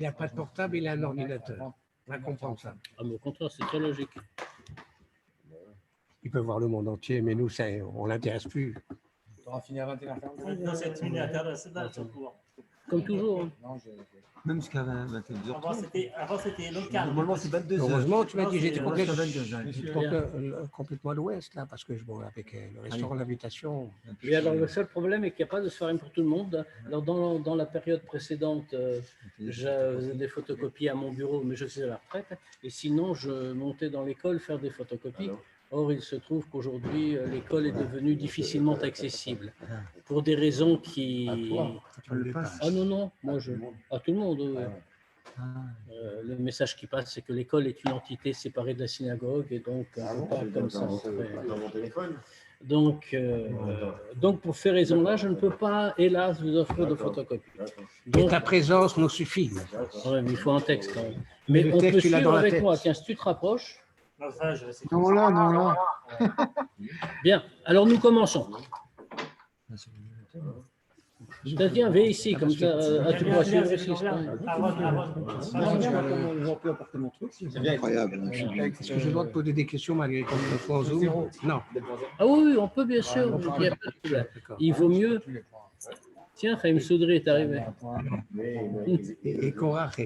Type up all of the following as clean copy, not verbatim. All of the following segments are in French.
Il n'a pas de portable, il a un ordinateur. On va comprendre ça. Ah, mais au contraire, c'est très logique. Il peut voir le monde entier, mais nous, ça, on ne l'intéresse plus. On va finir à 21h. Non, c'est terminé à terre, c'est dans le cours. Comme toujours. Hein. Même jusqu'à 22h. Avant, c'était local. Normalement, c'est 22h. Heureusement, tu m'as dit, j'étais Non, complètement à l'ouest, là, parce que bon, avec le restaurant d'invitation. Mais alors, le seul problème est qu'il n'y a pas de soirée pour tout le monde. Alors, dans la période précédente, j'avais des photocopies à mon bureau, mais je suis à la retraite. Et sinon, je montais dans l'école faire des photocopies. Or, il se trouve qu'aujourd'hui, l'école est devenue difficilement accessible pour des raisons qui… Ah non, non, moi je… À tout le monde, oui. Le message qui passe, c'est que l'école est une entité séparée de la synagogue et donc, pas comme ça. Donc, pour ces raisons-là, je ne peux pas, hélas, vous offrir de photocopies. Et ta présence nous suffit. Ouais, mais il faut un texte quand même. Mais le on texte, peut tu l'as suivre dans la avec tête. moi. Tiens, si tu te rapproches. Non, là, non, là. Bien, alors nous commençons. Tiens, viens ici, comme ça, tu pourras suivre ici. C'est incroyable. Est-ce que je dois te poser des questions malgré qu'on le soit en Zoom? Non. Ah oui, oui, on peut bien sûr. Il n'y a pas de problème. Il vaut mieux. Tiens, Chaim Soudri est arrivé. Et Korach.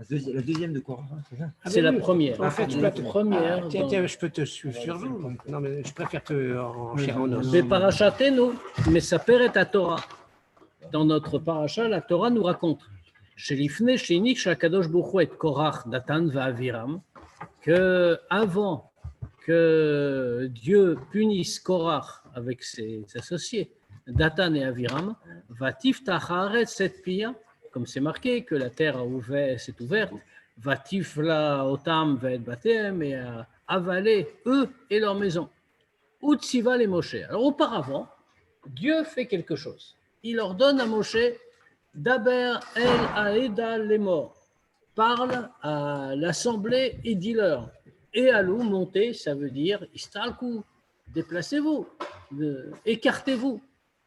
La deuxième de Korach, c'est ça? C'est la première. En fait, la première. Tiens, je peux te suivre sur Zoom. Non, mais je préfère te en chair en os. Mais parachatenu, mais ça perd à Torah. Dans notre paracha, la Torah nous raconte Shelifne Shenik Shakadosh Baruch et Korach Datan Va'aviram, que avant que Dieu punisse Korach avec ses associés, Datan et Aviram, va tiftach haaretz et pia, comme c'est marqué que la terre s'est ouverte, va tifla otam ve'et batem, et a avalé eux et leur maison. Utsiva les Moshe. Alors auparavant, Dieu fait quelque chose. Il ordonne à Moshe Daber el aeda les morts. Parle à l'assemblée et dis-leur. Et alou, montez, ça veut dire istalku, déplacez-vous, écartez-vous.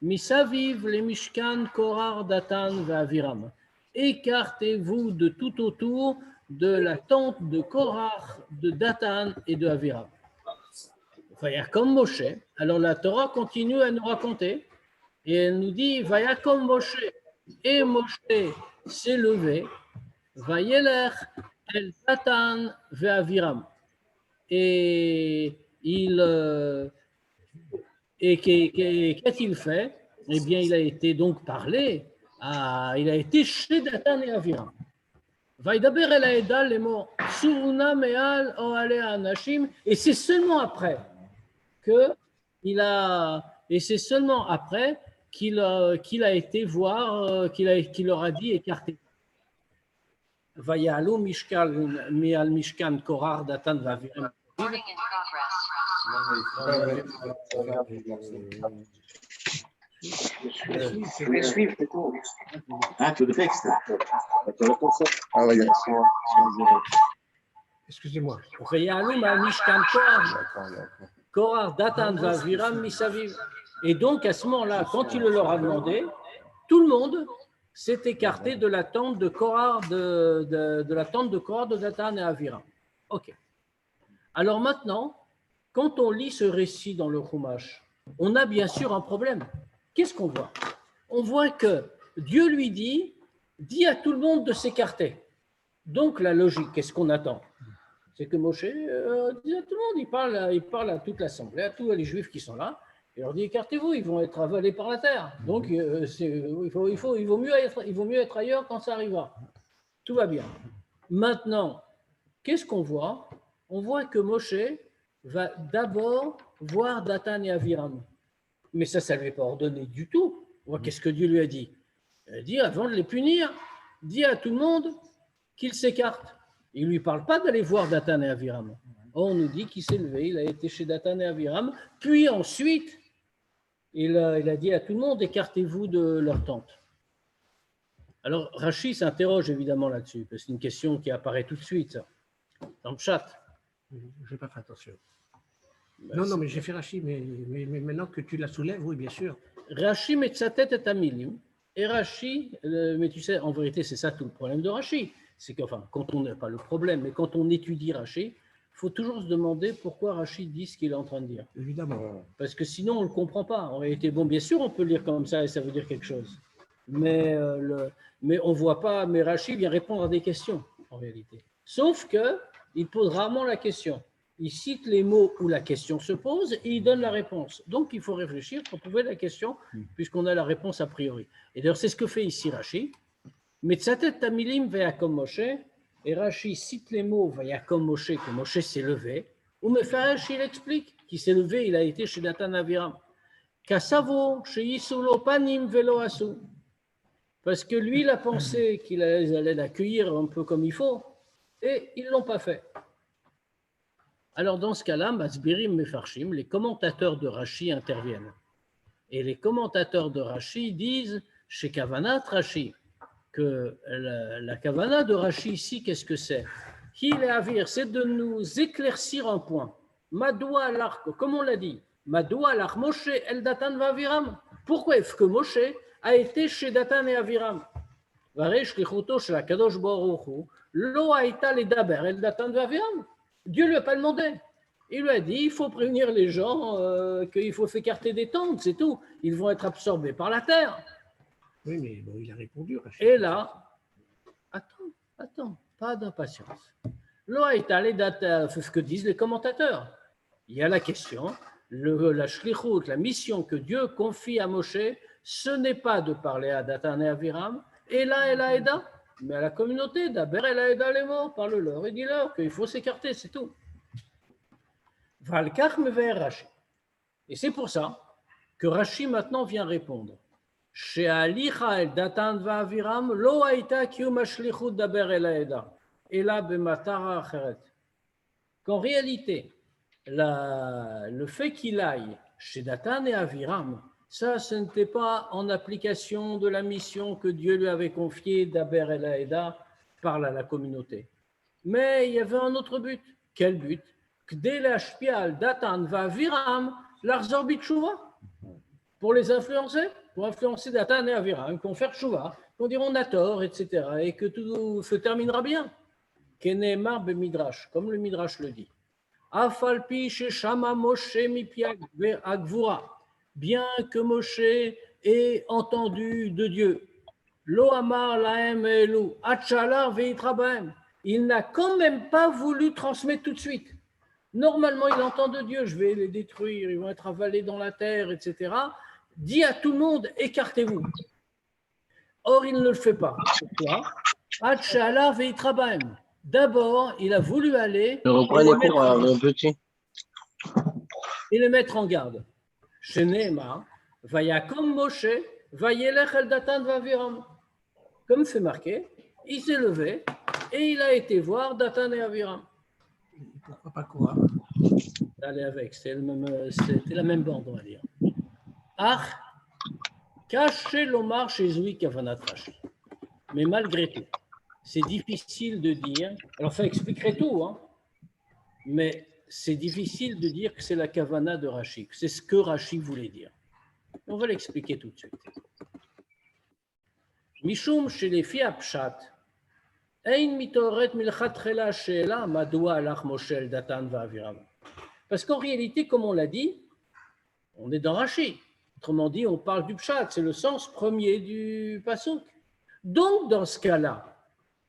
Misaviv les Mishkan, Korar, Datan, Va'aviram. Écartez-vous de tout autour de la tente de Korar, de Datan et de Aviram. Vaya comme Moshe. Alors la Torah continue à nous raconter et elle nous dit Vaya comme Moshe. Et Moshe s'est levé. Vayeler el Datan Va'aviram. Et qu'est-il fait? Eh bien, il a été donc parlé, il a été chez Datan et Aviram. Vaidaber el Aeda les mots Suruna me'al oale anashim. Et c'est seulement après qu'il a été voir, qu'il leur a dit écartez. Vayalu mishkal me'al mishkan korar Datan va'aviram. Je vais suivre, c'est tout. Ah, tu as le texte. Ah, oui, Excusez-moi. Vayalu me'al mishkan korar Datan va'aviram misaviv. Et donc, à ce moment-là, quand il leur a demandé, tout le monde s'est écarté de la tente de Korah, de la tente de Korah, de Datan et Aviram. Ok. Alors maintenant, quand on lit ce récit dans le Chumash, on a bien sûr un problème. Qu'est-ce qu'on voit? On voit que Dieu lui dit à tout le monde de s'écarter. Donc la logique, qu'est-ce qu'on attend? C'est que Moshe dit à tout le monde, il parle à toute l'assemblée, à tous les Juifs qui sont là. Il leur dit écartez-vous, ils vont être avalés par la terre. Donc il vaut mieux être ailleurs quand ça arrivera. Tout va bien. Maintenant, qu'est-ce qu'on voit? On voit que Moshe va d'abord voir Datan et Aviram. Mais ça ne lui est pas ordonné du tout. Qu'est-ce que Dieu lui a dit? Il a dit, avant de les punir, dis à tout le monde qu'ils s'écartent. Il ne lui parle pas d'aller voir Datan et Aviram. On nous dit qu'il s'est levé, il a été chez Datan et Aviram, puis ensuite, il a dit à tout le monde, écartez-vous de leur tente. Alors, Rashi s'interroge évidemment là-dessus, parce que c'est une question qui apparaît tout de suite, dans le chat. Je n'ai pas fait attention. Non, mais j'ai fait Rashi, mais maintenant que tu la soulèves, oui, bien sûr. Rashi metzatet et amilim, Et Rashi, mais tu sais, en vérité, c'est ça tout le problème de Rashi. C'est qu'enfin, quand on n'a pas le problème, mais quand on étudie Rashi, il faut toujours se demander pourquoi Rashi dit ce qu'il est en train de dire. Évidemment. Parce que sinon, on ne le comprend pas. En réalité, bon, bien sûr, on peut le lire comme ça et ça veut dire quelque chose. Mais on ne voit pas, mais Rashi vient répondre à des questions, en réalité. Sauf qu'il pose rarement la question. Il cite les mots où la question se pose et il donne la réponse. Donc, il faut réfléchir pour trouver la question, puisqu'on a la réponse a priori. Et d'ailleurs, c'est ce que fait ici Rashi. Metzatet tamilim vayakom Moshe, et Rashi cite les mots vayakom Moshe, que Moshe s'est levé, ou Mefaresh, il explique qu'il s'est levé, il a été chez Datan Aviram. Kasavo, chez Yisulo panim velo asu. Parce que lui, il a pensé qu'il allait l'accueillir un peu comme il faut, et ils ne l'ont pas fait. Alors, dans ce cas-là, Masbirim Mefarshim, les commentateurs de Rashi interviennent. Et les commentateurs de Rashi disent, chez Kavanat Rashi, que la Kavana de Rashi ici, qu'est-ce que c'est? Qu'il est avir, c'est de nous éclaircir un point. Madoua l'arc, comme on l'a dit, Madoua l'arc Moshe el Datan va Aviram. Pourquoi est-ce que Moshe a été chez Datan et Aviram? Varesh lichuto chez la Kadosh Baruch Hu, lo haïta le daber el Datan va Aviram. Dieu ne lui a pas demandé. Il lui a dit, il faut prévenir les gens qu'il faut s'écarter des tentes, c'est tout. Ils vont être absorbés par la terre. Oui, mais bon, il a répondu. Rachid. Et là, attends, pas d'impatience. L'Oaïta, les dates, c'est ce que disent les commentateurs. Il y a la question, la shlichut, la mission que Dieu confie à Moshe, ce n'est pas de parler à Datan et Aviram, et là, elle a aida, mais à la communauté, d'Aber, elle a aida les morts, parle-leur et dis-leur qu'il faut s'écarter, c'est tout. Valkach mever Rashi. Et c'est pour ça que Rashi maintenant vient répondre. Chez Alicha el Datan va Aviram, lo haïta kium hashlichut daber el haeda, ela bematara acheret. Qu'en réalité, le fait qu'il aille chez Datan et Aviram, ça, ce n'était pas en application de la mission que Dieu lui avait confiée d'Aber el haeda par la communauté. Mais il y avait un autre but. Quel but? K'dei le'ashpia al Datan va Aviram l'arzor bitshuva. Pour les influencer, pour influencer Datan et Aviram, qu'on faire chouva, qu'on dira on a tort, etc. Et que tout se terminera bien. Kenemar be Midrash, comme le Midrash le dit. Afalpi sheshama Moshe mipi agvura. Bien que Moshe ait entendu de Dieu. Lo amar lahem elu, atchalar veitra bahem. Il n'a quand même pas voulu transmettre tout de suite. Normalement, il entend de Dieu, je vais les détruire, ils vont être avalés dans la terre, etc. Dit à tout le monde, écartez-vous. Or, il ne le fait pas. Pourquoi? Atchalar veitra bahem. D'abord, il a voulu aller et les mettre en garde. Chez Nehemar, Vayakom Moshe, Vayelech el Datan v'Aviram. Comme c'est marqué, il s'est levé et il a été voir Datan et Aviram. Pourquoi pas quoi? Allez avec, c'était la même bande, on va dire. Ach, caché l'omar chez Zoui Kavanat Rashi. Mais malgré tout, c'est difficile de dire, alors ça expliquerait tout, hein, mais c'est difficile de dire que c'est la Kavana de Rashi, que c'est ce que Rashi voulait dire. On va l'expliquer tout de suite. Mishum chez les filles Pshat, Ein mitoret milchatchela sheela madoua alach Moshe el Datan va'Aviram. Parce qu'en réalité, comme on l'a dit, on est dans Rashi. Autrement dit, on parle du Pshat, c'est le sens premier du pasuk. Donc, dans ce cas-là,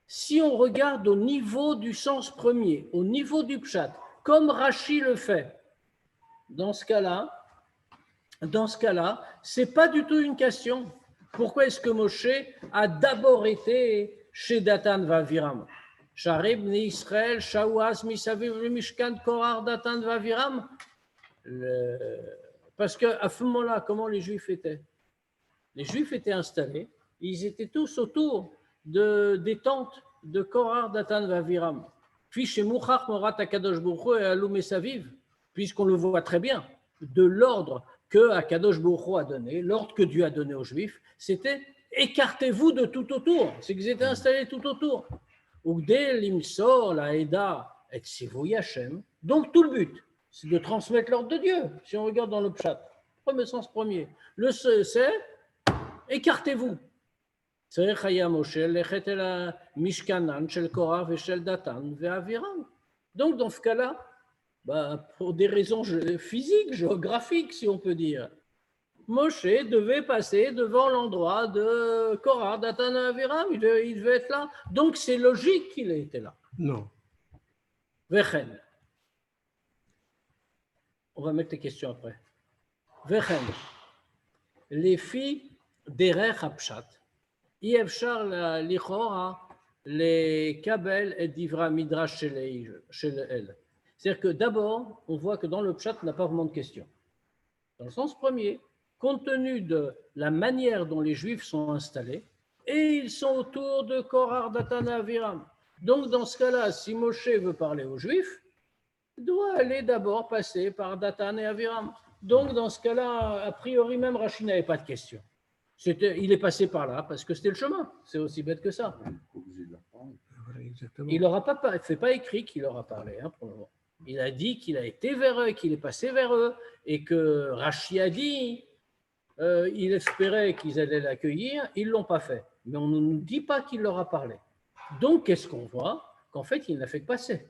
si on regarde au niveau du sens premier, au niveau du Pshat, comme Rashi le fait, dans ce cas-là, ce n'est pas du tout une question. Pourquoi est-ce que Moshe a d'abord été chez Datan va'Aviram? Sharib ni Israël, Shaouas, Misaviv, le Mishkan, Korar, Datan va'Aviram. Parce qu'à ce moment-là, comment les Juifs étaient? Les Juifs étaient installés, ils étaient tous autour des tentes de Korar, Datan va'Aviram. Puis chez Mouchach, Morat, Akadosh Baruch Hu et Alou Mesaviv, puisqu'on le voit très bien, de l'ordre que Akadosh Baruch Hu a donné, l'ordre que Dieu a donné aux Juifs, c'était écartez-vous de tout autour. C'est qu'ils étaient installés tout autour. Ugdel limsor la eda et sivoy Hashem. Donc tout le but, c'est de transmettre l'ordre de Dieu. Si on regarde dans le Pshat, premier sens premier. Le c'est écartez-vous. צריך היה משה ללכת אל המשכנן של קורח ושל דתן ואבירם. Donc, dans ce cas-là, pour des raisons physiques, géographiques, si on peut dire, Moshe devait passer devant l'endroit de Korah, Datan et Aviram, il devait être là. Donc, c'est logique qu'il ait été là. Non. Vechen. On va mettre les questions après. Vechen. Les filles d'Erech Hapshat, Yevchar Lichora, les Kabel et Divra Midrash chez elle. C'est-à-dire que d'abord, on voit que dans le Pshat, on n'a pas vraiment de questions. Dans le sens premier, compte tenu de la manière dont les Juifs sont installés, et ils sont autour de Korah, Datan et Aviram. Donc, dans ce cas-là, si Moshe veut parler aux Juifs, il doit aller d'abord passer par Datan et Aviram. Donc, dans ce cas-là, a priori, même Rachid n'avait pas de questions. Il est passé par là parce que c'était le chemin. C'est aussi bête que ça. Voilà, exactement. Il n'aura pas, fait pas écrit qu'il leur a parlé pour le moment. Il a dit qu'il a été vers eux, qu'il est passé vers eux, et que Rachid a dit, il espérait qu'ils allaient l'accueillir, ils ne l'ont pas fait. Mais on ne nous dit pas qu'il leur a parlé. Donc, qu'est-ce qu'on voit? Qu'en fait, il n'a fait que passer.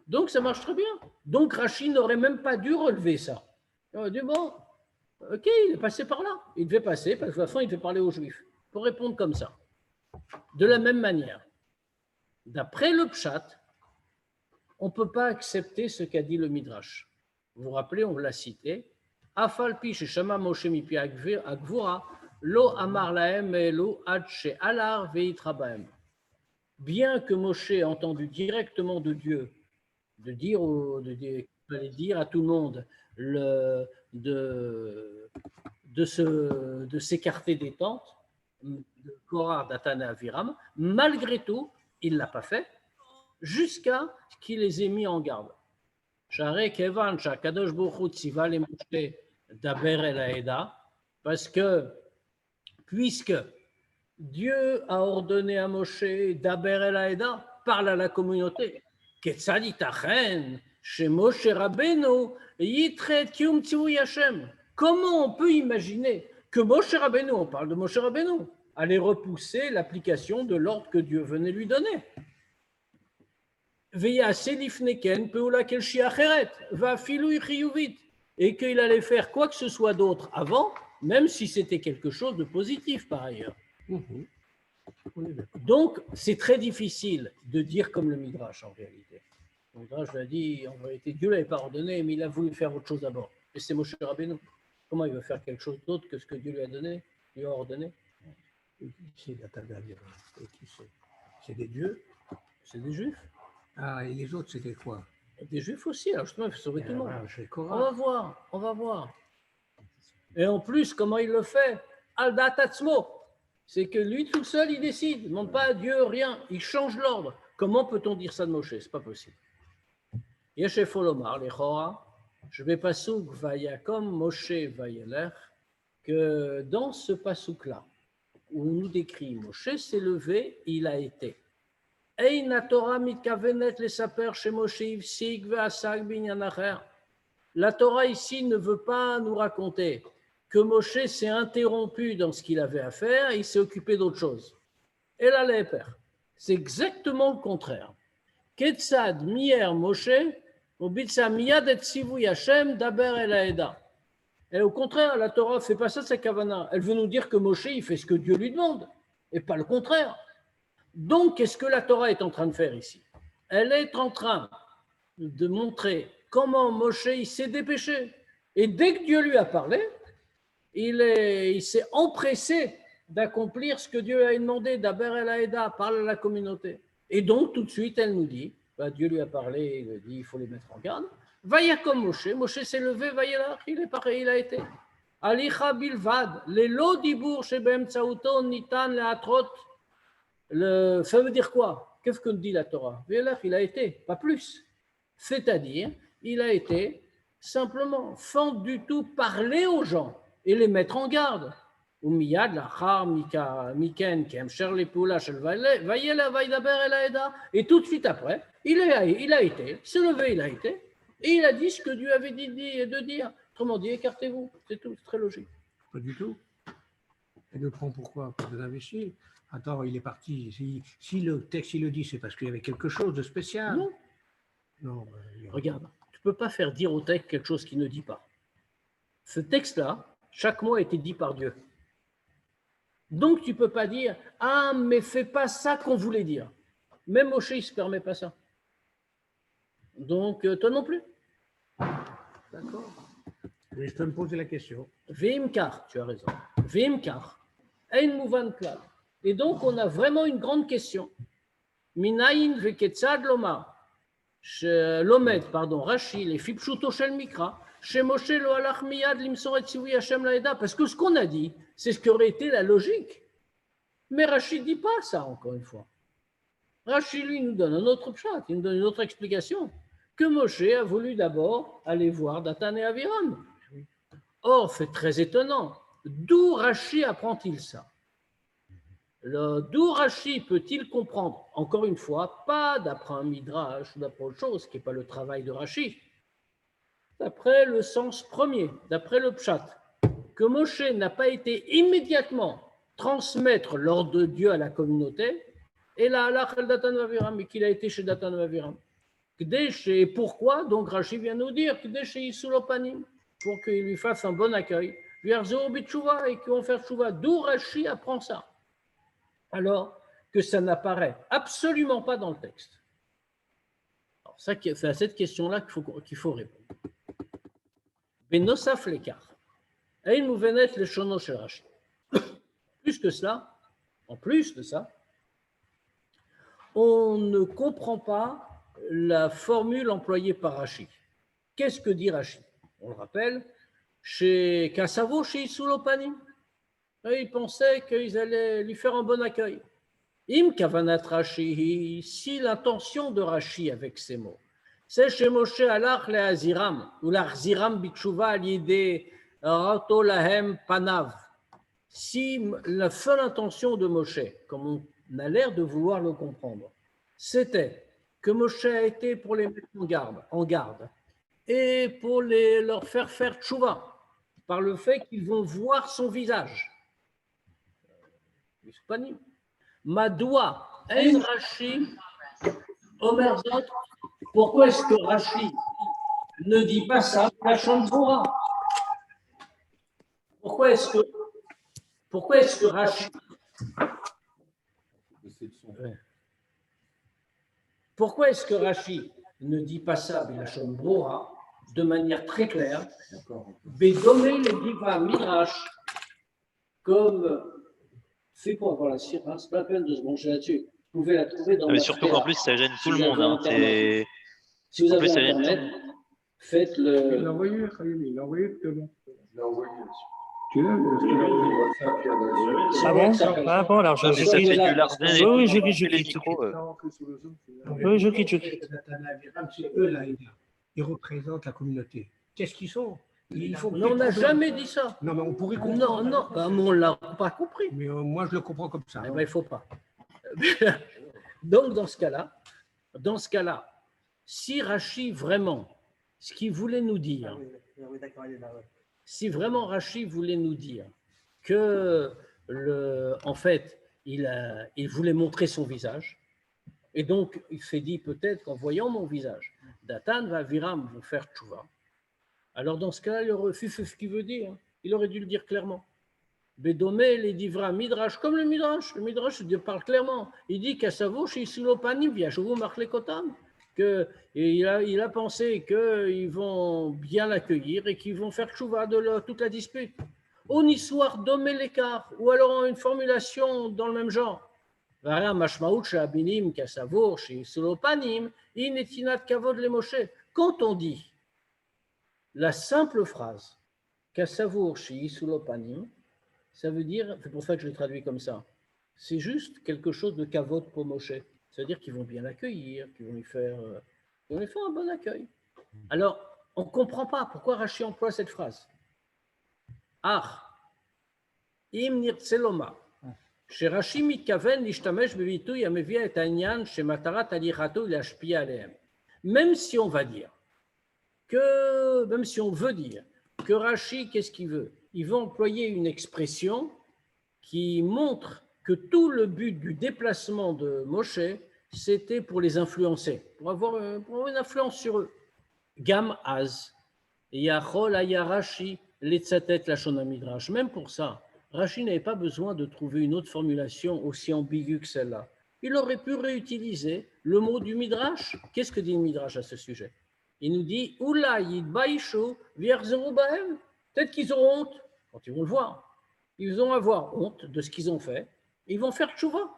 Donc, ça marche très bien. Donc, Rachid n'aurait même pas dû relever ça. Il aurait dit, bon, ok, il est passé par là. Il devait passer, parce que de toute façon, il devait parler aux Juifs. Pour répondre comme ça. De la même manière, d'après le Pshat, on ne peut pas accepter ce qu'a dit le Midrash. Vous vous rappelez, on l'a cité. Afalpi sheshama Moshe mipi agvura, lo amar lahem elu ad she'alar veitra bahem. Bien que Moshe ait entendu directement de Dieu, de dire à tout le monde de s'écarter des tentes, de Korah, Datan et Aviram, malgré tout, il ne l'a pas fait, jusqu'à ce qu'il les ait mis en garde. Parce que, puisque Dieu a ordonné à Moshe d'Aber el Haeda, parle à la communauté, comment on peut imaginer que Moshe Rabbeinu, on parle de Moshe Rabbeinu, allait repousser l'application de l'ordre que Dieu venait lui donner? Et qu'il allait faire quoi que ce soit d'autre avant, même si c'était quelque chose de positif par ailleurs. Donc, c'est très difficile de dire comme le Midrash en réalité. Le Midrash l'a dit, en réalité, Dieu ne l'avait pas ordonné, mais il a voulu faire autre chose d'abord. Et c'est Moshe Rabbeinu. Comment il veut faire quelque chose d'autre que ce que Dieu lui a donné, lui a ordonné? C'est des dieux. C'est des Juifs. Ah, et les autres, c'était quoi? Des Juifs aussi, alors justement, il faut sauver tout le monde. Chez On Korah. va voir. Et en plus, comment il le fait? Al-Dat Atzmo. C'est que lui, tout seul, il décide. Il ne demande pas à Dieu rien. Il change l'ordre. Comment peut-on dire ça de Moshe? Ce n'est pas possible. Yeshef Olomar, les Chora, je vais pasouk vayakom Moshe vayelech, que dans ce pasouk-là, où on nous décrit Moshe s'est levé, il a été. La Torah ici ne veut pas nous raconter que Moshe s'est interrompu dans ce qu'il avait à faire et il s'est occupé d'autre chose. Et là, c'est exactement le contraire. Ketzad mier Moshe, ubitsa miyad et sivu Hashem daber el haeda. Et au contraire, la Torah ne fait pas ça, c'est Kavana. Elle veut nous dire que Moshe, il fait ce que Dieu lui demande, et pas le contraire. Donc, qu'est-ce que la Torah est en train de faire ici? Elle est en train de montrer comment Moshe il s'est dépêché. Et dès que Dieu lui a parlé, il s'est empressé d'accomplir ce que Dieu a demandé, d'Aber el Haeda, parle à la communauté. Et donc, tout de suite, elle nous dit, Dieu lui a parlé, il a dit, il faut les mettre en garde. Vaya comme Moshe, Moshe s'est levé, vaya il est pareil, il a été. Alicha bilvad, les lo dibour shebem tsaouto nitan leatrot. Ça veut dire quoi? Qu'est-ce que dit la Torah? Il a été, pas plus. C'est-à-dire, il a été simplement, sans du tout parler aux gens et les mettre en garde. Et tout de suite après, il a été, il s'est levé, il a été, et il a dit ce que Dieu avait dit de dire. Autrement dit, écartez-vous, c'est tout, c'est très logique. Pas du tout. Elle le prend pourquoi? Pour des imbéciles. Attends, il est parti. Si le texte, il le dit, c'est parce qu'il y avait quelque chose de spécial. Non. Non, Regarde, tu ne peux pas faire dire au texte quelque chose qu'il ne dit pas. Ce texte-là, chaque mot a été dit par Dieu. Donc, tu ne peux pas dire « Ah, mais fais pas ça qu'on voulait dire ». Même Moshe, il ne se permet pas ça. Donc, toi non plus. d'accord. Mais je peux me poser la question. Vimkar, tu as raison. Vimkar. Ein mouvan klal. Et donc, on a vraiment une grande question. Minayin veketzad lomar. Lomed, pardon, Rashi, les Fipshuto Shel Mikra, chez Moshe lo halach miyad limsor et tzivui Hashem laeda. Parce que ce qu'on a dit, c'est ce qui aurait été la logique. Mais Rashi ne dit pas ça, encore une fois. Rashi, lui, nous donne un autre pshat, il nous donne une autre explication. Que Moshe a voulu d'abord aller voir Datan et Aviram. Or, c'est très étonnant. D'où Rashi apprend-il ça? D'où Rashi peut-il comprendre, encore une fois, pas d'après un midrash ou d'après autre chose, qui n'est pas le travail de Rashi, d'après le sens premier, d'après le pshat, que Moshe n'a pas été immédiatement transmettre l'ordre de Dieu à la communauté, et là, halach el Datan et Aviram, et qu'il a été chez Datan et Aviram. Et pourquoi? Donc Rashi vient nous dire pour qu'il lui fasse un bon accueil, et qu'ils vont faire tchouva. D'où Rashi apprend ça? Alors que ça n'apparaît absolument pas dans le texte. Alors ça, c'est à cette question-là qu'il faut répondre. Mais nosaf l'écart. Et nous venait le shono chez Rashi. Plus que cela, en plus de ça, on ne comprend pas la formule employée par Rashi. Qu'est-ce que dit Rashi? On le rappelle, chez Kassavo, chez Isulopanim, il pensait qu'ils allaient lui faire un bon accueil. Im kavanat Rashi, si l'intention de Rashi avec ces mots, c'est chez Moshe alach le Aziram, ou l'Arziram bitshuva alide rato lahem panav. Si la seule intention de Moshe, comme on a l'air de vouloir le comprendre, c'était que Moshe a été pour les mettre en garde et pour leur faire tchouva par le fait qu'ils vont voir son visage. Madoua, En Rashi, Omer Zot, pourquoi est-ce que Rashi ne dit pas ça la Shonbora? Pourquoi est-ce que Rashi Pourquoi est-ce que Rashi ne dit pas ça la Shonbora de manière très claire? Bédomé les divas midrash comme c'est pour avoir la sirah, c'est pas la peine de se brancher là-dessus. Vous pouvez la trouver dans. Mais surtout qu'en plus, ça gêne tout le monde. Hein. Si vous avez Internet, faites le. Il l'a envoyé, Khalil, il l'a envoyé, c'est bon. Il l'a envoyé. Tu l'as, Ah bon? Ah bon, alors mais ça fait du large. Oui, je quitte. Oui, je quitte. C'est eux là, ils représentent la communauté. Qu'est-ce qu'ils sont? On n'a jamais dit ça. Non, mais on pourrait comprendre. Non, on ne l'a pas compris. Mais moi, je le comprends comme ça. Eh ben, il ne faut pas. Donc, dans ce cas-là, si Rashi vraiment, ce qu'il voulait nous dire, si vraiment Rashi voulait nous dire que, en fait, il voulait montrer son visage, et donc il s'est dit peut-être qu'en voyant mon visage, Datan va Aviram vont faire tchouva. Alors dans ce cas-là, il aurait fait ce qu'il veut dire. Il aurait dû le dire clairement. Bédomé, les divra midrash, comme le midrash parle clairement. Il dit qu'à Savo, chez Sulopanim, via Chouvo Marlekotam, qu'il a pensé qu'ils vont bien l'accueillir et qu'ils vont faire tchouva de toute la dispute. Au histoire domé l'écart, ou alors une formulation dans le même genre. Quand on dit la simple phrase Kassavour chez Isulopanim, ça veut dire, c'est pour ça que je l'ai traduit comme ça, c'est juste quelque chose de kavod pour Moshe. C'est-à-dire qu'ils vont bien l'accueillir, qu'ils vont lui faire un bon accueil. Alors, on ne comprend pas pourquoi Rashi emploie cette phrase. Im nirtseloma. Chez Rashi mitkaven l'ishtamesh bevitouy amevia et anyan chez matarat alichato l'ashpia alehem. Même si on veut dire que Rashi, qu'est-ce qu'il veut? Il veut employer une expression qui montre que tout le but du déplacement de Moshe, c'était pour les influencer, pour avoir une influence sur eux. Gam Az, Yachol Aya Rashi, Letzatet Lashon Midrash. Même pour ça, Rashi n'avait pas besoin de trouver une autre formulation aussi ambiguë que celle-là. Il aurait pu réutiliser le mot du Midrash. Qu'est-ce que dit le Midrash à ce sujet? Il nous dit Oula Yidbaishu Vierzeru Bahem. Peut-être qu'ils auront honte quand ils vont le voir. Ils vont avoir honte de ce qu'ils ont fait. Et ils vont faire tchouva.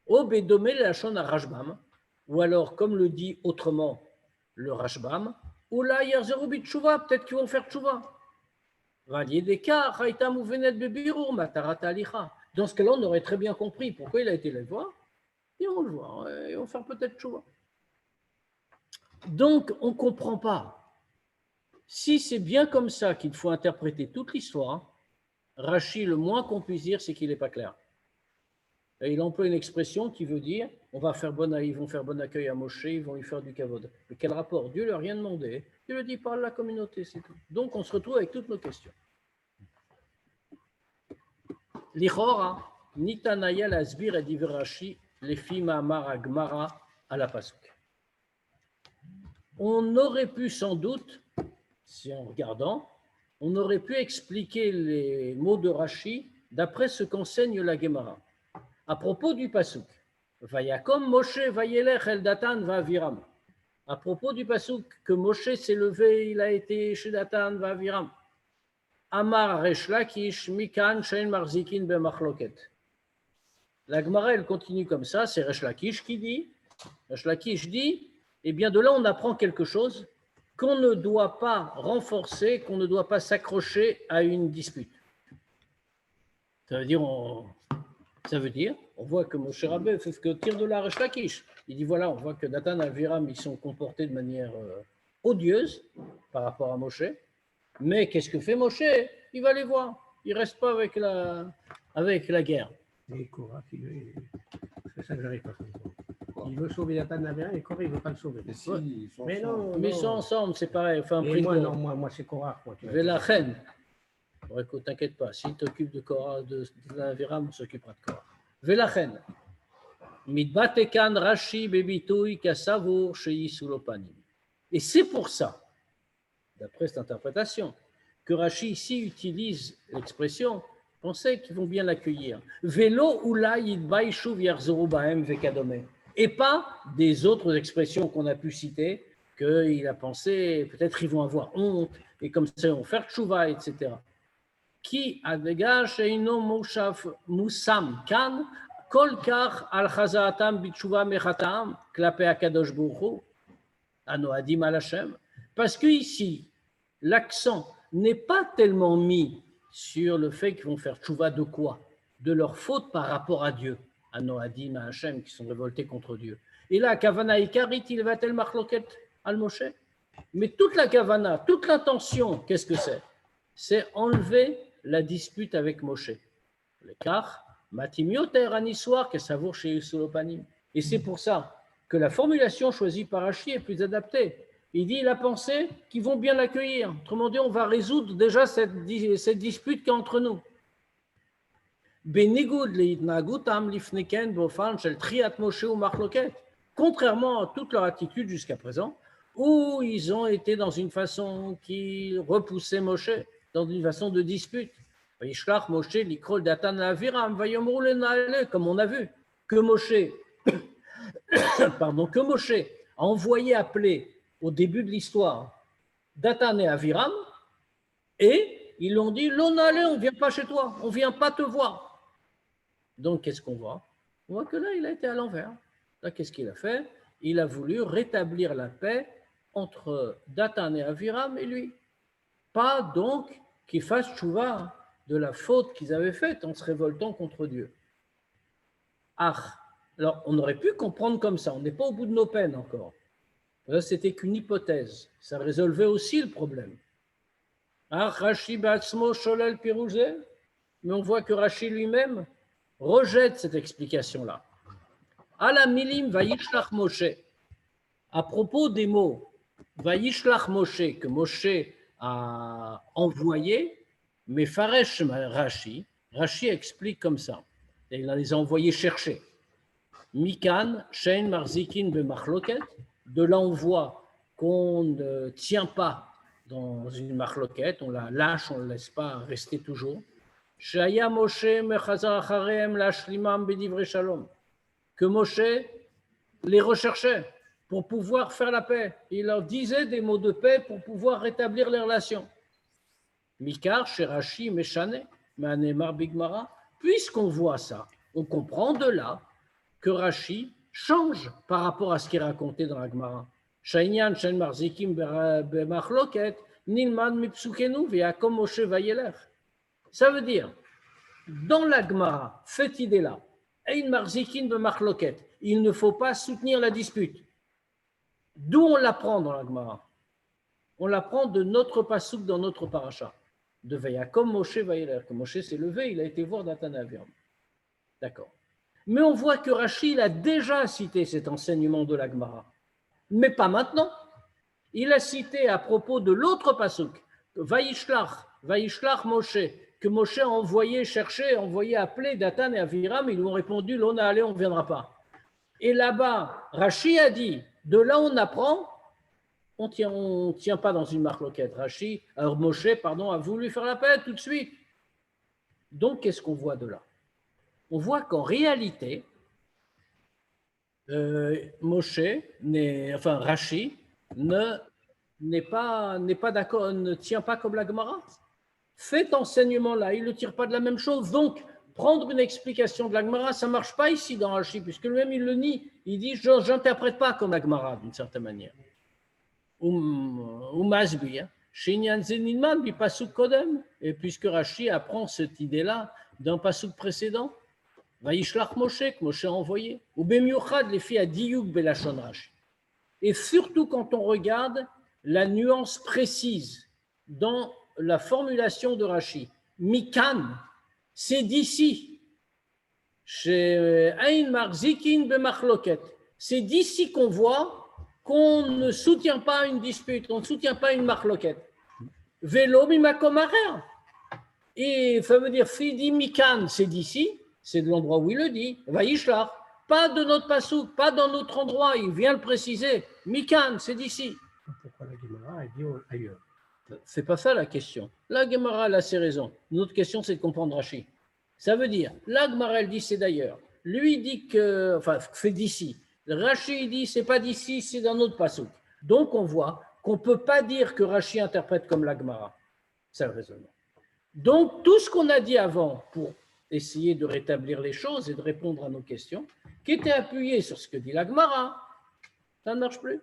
O Bedomé Lashon Rashbam. Ou alors, comme le dit autrement le Rashbam, Oula Yerzeru Bitchouva. Peut-être qu'ils vont faire tchouva. Dans ce cas-là, on aurait très bien compris pourquoi il a été là le voir. Ils vont le voir, ils vont faire peut-être tchouva. Donc, on ne comprend pas. Si c'est bien comme ça qu'il faut interpréter toute l'histoire, Rashi, le moins qu'on puisse dire, c'est qu'il n'est pas clair. Et il emploie une expression qui veut dire ils vont faire bon accueil à Moshe, ils vont lui faire du kavod. Mais quel rapport? Dieu ne leur a rien demandé. Dieu le dit par la communauté, c'est tout. Donc, on se retrouve avec toutes nos questions. Lichora, Nitanaya Lasbir et Diver Rashi, les filles Mahamar Agmara à la Pasuk. On aurait pu sans doute, si en regardant, on aurait pu expliquer les mots de Rashi d'après ce qu'enseigne la Gemara. À propos du Pasuk, Vayakom Moshe Vayelech El Datan Vaviram. À propos du Pasuk que Moshe s'est levé, il a été chez Datan Vaviram. Amar Resh Lakish Mikan Shein Marzikin Bemachloket. La Gemara, elle continue comme ça, c'est Resh Lakish qui dit. Resh Lakish dit, eh bien de là on apprend quelque chose qu'on ne doit pas renforcer, qu'on ne doit pas s'accrocher à une dispute. Ça veut dire, on voit que Moshe Rabbeinu fait ce que tire de la Resh Lakish. Il dit voilà, on voit que Datan et Aviram, ils sont comportés de manière odieuse par rapport à Moshe. Mais qu'est-ce que fait Moshe? Il va les voir. Il ne reste pas avec la guerre. Et Korah, c'est ça que j'arrive pas à comprendre. Il veut sauver Datan et Aviram et Korah, il ne veut pas le sauver. Mais non, mais ils sont ensemble, c'est pareil. Enfin, moi c'est Korah. Velachen. Bon, écoute, t'inquiète pas. S'il t'occupe de Korah, de Aviram, on s'occupera de Korah. Velachen. Midbatekan Rashi Bebitui Kasavour Shei Sulopanim. Et c'est pour ça, d'après cette interprétation, que Rashi ici utilise l'expression « pensez qu'ils vont bien l'accueillir ». Velo ula yidbaishu v'yachzoru bahem vekadome. Et pas des autres expressions qu'on a pu citer, qu'il a pensé, peut-être ils vont avoir honte, et comme ça ils vont faire tchouva, etc. Qui adega sheino mouchaf moussam kan kol kar al chazaatam bitchouva mechatam klape akadosh buruchu anoadim al Hashem. Parce que ici, l'accent n'est pas tellement mis sur le fait qu'ils vont faire tchouva de quoi? De leur faute par rapport à Dieu, à Noadim, à Hachem, qui sont révoltés contre Dieu. Et là, Kavana Ikarit, il va tel marloket al Moshe. Mais toute la Kavana, toute l'intention, qu'est-ce que c'est? C'est enlever la dispute avec Moshe. L'écart, Matimioter anissoir, que savour chez Yusulopanim. Et c'est pour ça que la formulation choisie par Rashi est plus adaptée. Il dit, il a pensé qu'ils vont bien l'accueillir. Autrement dit, on va résoudre déjà cette dispute qui est entre nous. Contrairement à toute leur attitude jusqu'à présent, où ils ont été dans une façon qui repoussait Moshe, dans une façon de dispute. Comme on a vu, que Moshe a envoyé appeler au début de l'histoire Datan et Aviram, et ils l'ont dit, l'onale, on ne vient pas chez toi, on ne vient pas te voir. Donc, qu'est-ce qu'on voit? On voit que là, il a été à l'envers. Là, qu'est-ce qu'il a fait? Il a voulu rétablir la paix entre Datan et Aviram et lui. Pas donc qu'ils fassent tchouva de la faute qu'ils avaient faite en se révoltant contre Dieu. Alors, on aurait pu comprendre comme ça, on n'est pas au bout de nos peines encore. Là, c'était qu'une hypothèse. Ça résolvait aussi le problème. Rashi Batsmo Sholel Pirouzé, mais on voit que Rashi lui-même rejette cette explication-là. Ala Milim Vayishlach Moshe. À propos des mots Vayishlach Moshe, que Moshe a envoyé, mais Faresh Rashi Rashi explique comme ça. Et il les a envoyés chercher. Mikan, Shein, Marzikin, Bemachloket. De là, on voit qu'on ne tient pas dans une machloket, on la lâche, on ne la laisse pas rester toujours. Shaya Moshe mechazar acharem lashlimam bedivre shalom. Que Moshe les recherchait pour pouvoir faire la paix. Il leur disait des mots de paix pour pouvoir rétablir les relations. Mikar, Sherashi, Meshane, Manemar Bigmara. Puisqu'on voit ça, on comprend de là que Rashi change par rapport à ce qui est raconté dans la Gemara. Shainyan, Shen Marzikim, Bemachloket, Nilman, Mipsukenu, Veakom Moshe Vayeler. Ça veut dire, dans la Gemara, cette idée-là, Ein Marzikin Bemachloket, il ne faut pas soutenir la dispute. D'où on l'apprend dans la Gemara? On l'apprend de notre pasouk dans notre paracha. De Veyakom Moshe Vayeler, que Moshe s'est levé, il a été voir Datan et Aviram. D'accord. Mais on voit que Rashi a déjà cité cet enseignement de la Gemara. Mais pas maintenant. Il a cité à propos de l'autre pasouk, Vayishlach Moshe, que Moshe a envoyé chercher, envoyé appeler Datan et Aviram, ils lui ont répondu, l'on a allé, on ne viendra pas. Et là-bas, Rashi a dit, de là on apprend, on tient pas dans une marloquette. Moshe a voulu faire la paix tout de suite. Donc, qu'est-ce qu'on voit de là? On voit qu'en réalité, Rashi n'est pas d'accord, ne tient pas comme la Gemara. Cet enseignement-là, il ne tire pas de la même chose. Donc, prendre une explication de la Gemara, ça ne marche pas ici dans Rashi, puisque lui-même il le nie. Il dit, je n'interprète pas comme la Gemara, d'une certaine manière. Et puisque Rashi apprend cette idée-là d'un pasuk précédent, Vayishlach Moshe, que Moshe a envoyé, ou Bemiuchad les filles à Diyuk Belashon Rashi. Et surtout quand on regarde la nuance précise dans la formulation de Rashi, Mikan, c'est d'ici, chez Ein Marzikin Bemachloket, c'est d'ici qu'on voit qu'on ne soutient pas une dispute, on ne soutient pas une machloket. Vélo mimakomarer. Et ça veut dire Fidi Mikan, c'est d'ici, c'est de l'endroit où il le dit, Vayishlach, pas de notre pasouk, pas dans notre endroit, il vient le préciser. Mikan, c'est d'ici. Pourquoi la Gemara a dit ailleurs? C'est pas ça la question. La Gemara, elle a ses raisons. Notre question, c'est de comprendre Rashi. Ça veut dire, la Gemara, elle dit c'est d'ailleurs. Lui dit que, enfin, c'est d'ici. Rashi dit c'est pas d'ici, c'est dans notre pasouk. Donc on voit qu'on ne peut pas dire que Rashi interprète comme la Gemara. C'est le raisonnement. Donc tout ce qu'on a dit avant pour essayer de rétablir les choses et de répondre à nos questions, qui était appuyé sur ce que dit la Gemara, ça ne marche plus. De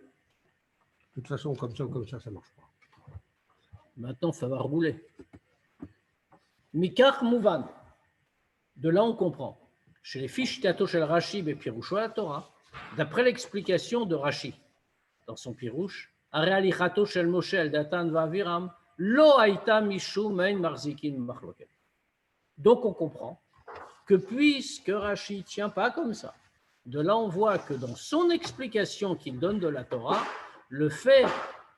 toute façon, comme ça, ça ne marche pas. Maintenant, ça va rouler. Mikach Mouvan. De là, on comprend. Chez les fiches Tato shel Rashi et Piroucho la Torah, d'après l'explication de Rashi dans son Pirouche, Arealichato shel Moshe el Datan va'Aviram, lo haïta mishum ein marzikin machloket. Donc, on comprend que puisque Rashi ne tient pas comme ça, de là, on voit que dans son explication qu'il donne de la Torah, le fait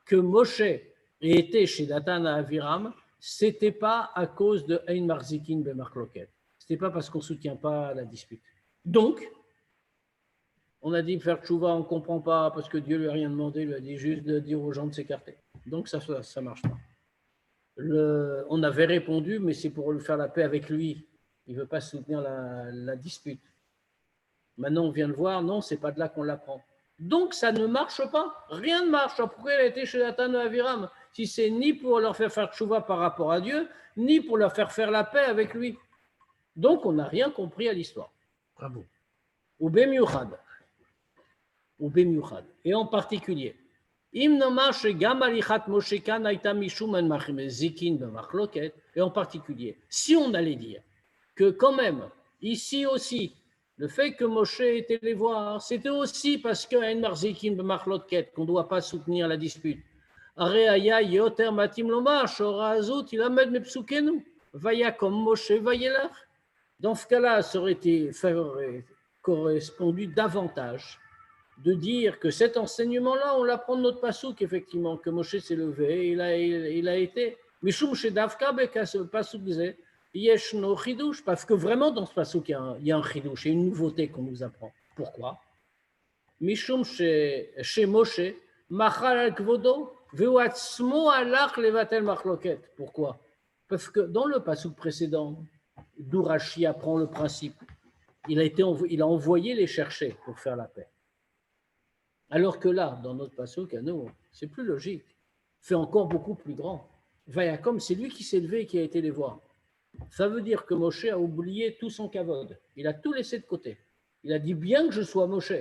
que Moshe ait été chez Datan et Aviram, ce n'était pas à cause de ein marzikin bemachloket. Ce n'était pas parce qu'on ne soutient pas la dispute. Donc, on a dit faire tchouva, on ne comprend pas parce que Dieu ne lui a rien demandé, il lui a dit juste de dire aux gens de s'écarter. Donc, ça ne marche pas. On avait répondu, mais c'est pour faire la paix avec lui. Il ne veut pas soutenir la dispute. Maintenant, on vient de voir, non, ce n'est pas de là qu'on l'apprend. Donc, ça ne marche pas. Rien ne marche. Pourquoi il a été chez Datan et Aviram? Si c'est ni pour leur faire tchouva par rapport à Dieu, ni pour leur faire la paix avec lui. Donc, on n'a rien compris à l'histoire. Bravo. Ou Bemiuchad. Et en particulier, et en particulier, si on allait dire que quand même, ici aussi, le fait que Moshe était les voir, c'était aussi parce qu'on ne doit pas soutenir la dispute. Dans ce cas-là, ça aurait correspondu davantage de dire que cet enseignement-là, on l'apprend de notre pasouk, effectivement, que Moshe s'est levé, il a été. Mishum Shedavka Beka, ce pasouk disait, Yeshno chidouche, parce que vraiment dans ce passouk, il y a un chidouche, il y a une nouveauté qu'on nous apprend. Pourquoi? Mishum chez Moshe, machal al kvodo, ve'atzmo alach levatel machloket. Pourquoi? Parce que dans le passouk précédent, d'où Rashi apprend le principe, il a envoyé les chercher pour faire la paix. Alors que là, dans notre passouk à nous, c'est plus logique. C'est encore beaucoup plus grand. Vayakom, c'est lui qui s'est levé et qui a été les voir. Ça veut dire que Moshe a oublié tout son kavod. Il a tout laissé de côté. Il a dit bien que je sois Moshe,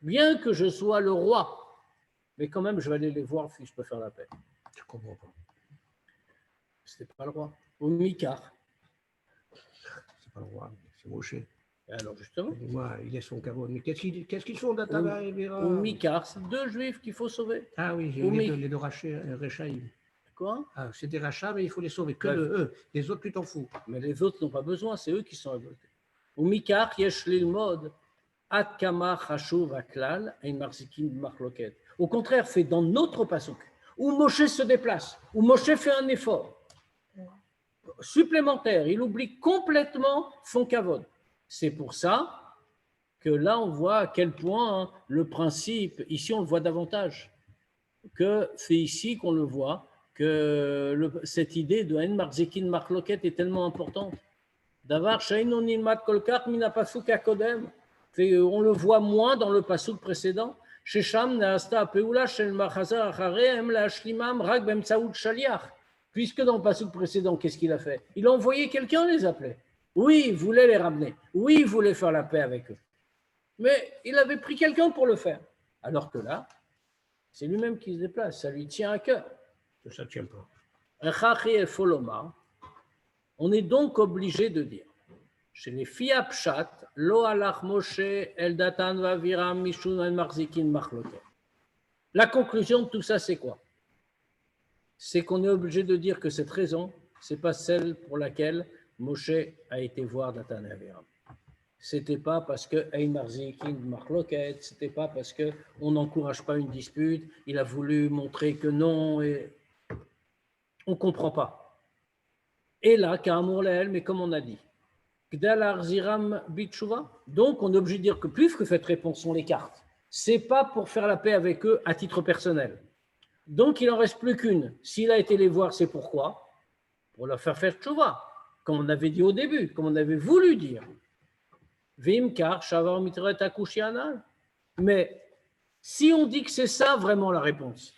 bien que je sois le roi, mais quand même, je vais aller les voir si je peux faire la paix. Je ne comprends pas. C'était pas le roi. Au Mikar. C'est pas le roi, c'est Moshe. Alors justement. Moi, il est son kavod. Mais qu'est-ce qu'ils font d'Atava et Vera? Au Mikar, c'est deux juifs qu'il faut sauver. Ah oui, j'ai les deux Rechaïm. Quoi? Ah, c'est des rachats, mais il faut les sauver. Que eux. Les autres, tu t'en fous. Mais les autres n'ont pas besoin, c'est eux qui sont révoltés. Au Mikar, yesh lilmod, ad kama chashuv aklal, ein marzikin machloket. Au contraire, c'est dans notre pasuk, où Moshe se déplace, où Moshe fait un effort supplémentaire. Il oublie complètement son kavod. C'est pour ça que là, on voit à quel point le principe, ici on le voit davantage, que c'est ici qu'on le voit, que cette idée de En Marzekin Marloket est tellement importante. D'avar Shainon Ilmat Kolkar Mina Pasuk Akodem. On le voit moins dans le pasuk précédent. Shesham Neasta Peula Shel Machazar Acharem La Shlimam Rag Bemsaoud Shaliach. Puisque dans le pasuk précédent, qu'est-ce qu'il a fait? Il a envoyé quelqu'un les appeler. Oui, il voulait les ramener. Oui, il voulait faire la paix avec eux. Mais il avait pris quelqu'un pour le faire. Alors que là, c'est lui-même qui se déplace. Ça lui tient à cœur. Ça ne tient pas. On est donc obligé de dire chez les filles Pshat, Lo alach Moshe el Datan vaviram mishun el marzikin machloket. La conclusion de tout ça, c'est quoi? C'est qu'on est obligé de dire que cette raison, ce n'est pas celle pour laquelle Moshe a été voir Datan et Aviram. Ce n'était pas parce que Ein Marzikin Machloket, ce n'était pas parce qu'on n'encourage pas une dispute, il a voulu montrer que non, et on ne comprend pas. Et là, Ka'amur Leel, mais comme on a dit, Gdalar Ziram Bitshuva, donc on est obligé de dire que puisque cette réponse, on l'écarte, ce n'est pas pour faire la paix avec eux à titre personnel. Donc il n'en reste plus qu'une. S'il a été les voir, c'est pourquoi? Pour leur faire Tshuva, comme on avait dit au début, comme on avait voulu dire. Vimkar, Shavar Mitret Akushiana. Mais si on dit que c'est ça vraiment la réponse,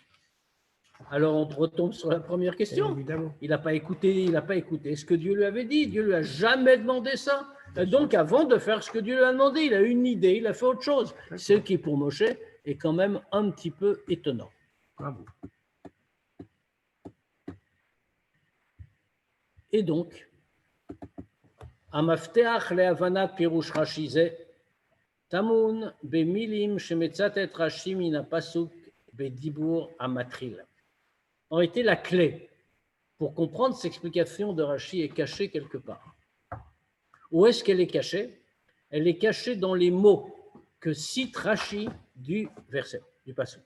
alors on retombe sur la première question. Évidemment. Il n'a pas écouté ce que Dieu lui avait dit. Dieu lui a jamais demandé ça. Donc avant de faire ce que Dieu lui a demandé, il a eu une idée, il a fait autre chose. Ce qui pour Moshe est quand même un petit peu étonnant. Bravo. Et donc, Amafteach le'avanat pirush Rashi ze tamun bemilim shemetzatet Rashi min hapasuk bedibur amatril. En réalité, la clé pour comprendre cette explication de Rashi est cachée quelque part. Où est-ce qu'elle est cachée? Elle est cachée dans les mots que cite Rashi du verset, du pasuk.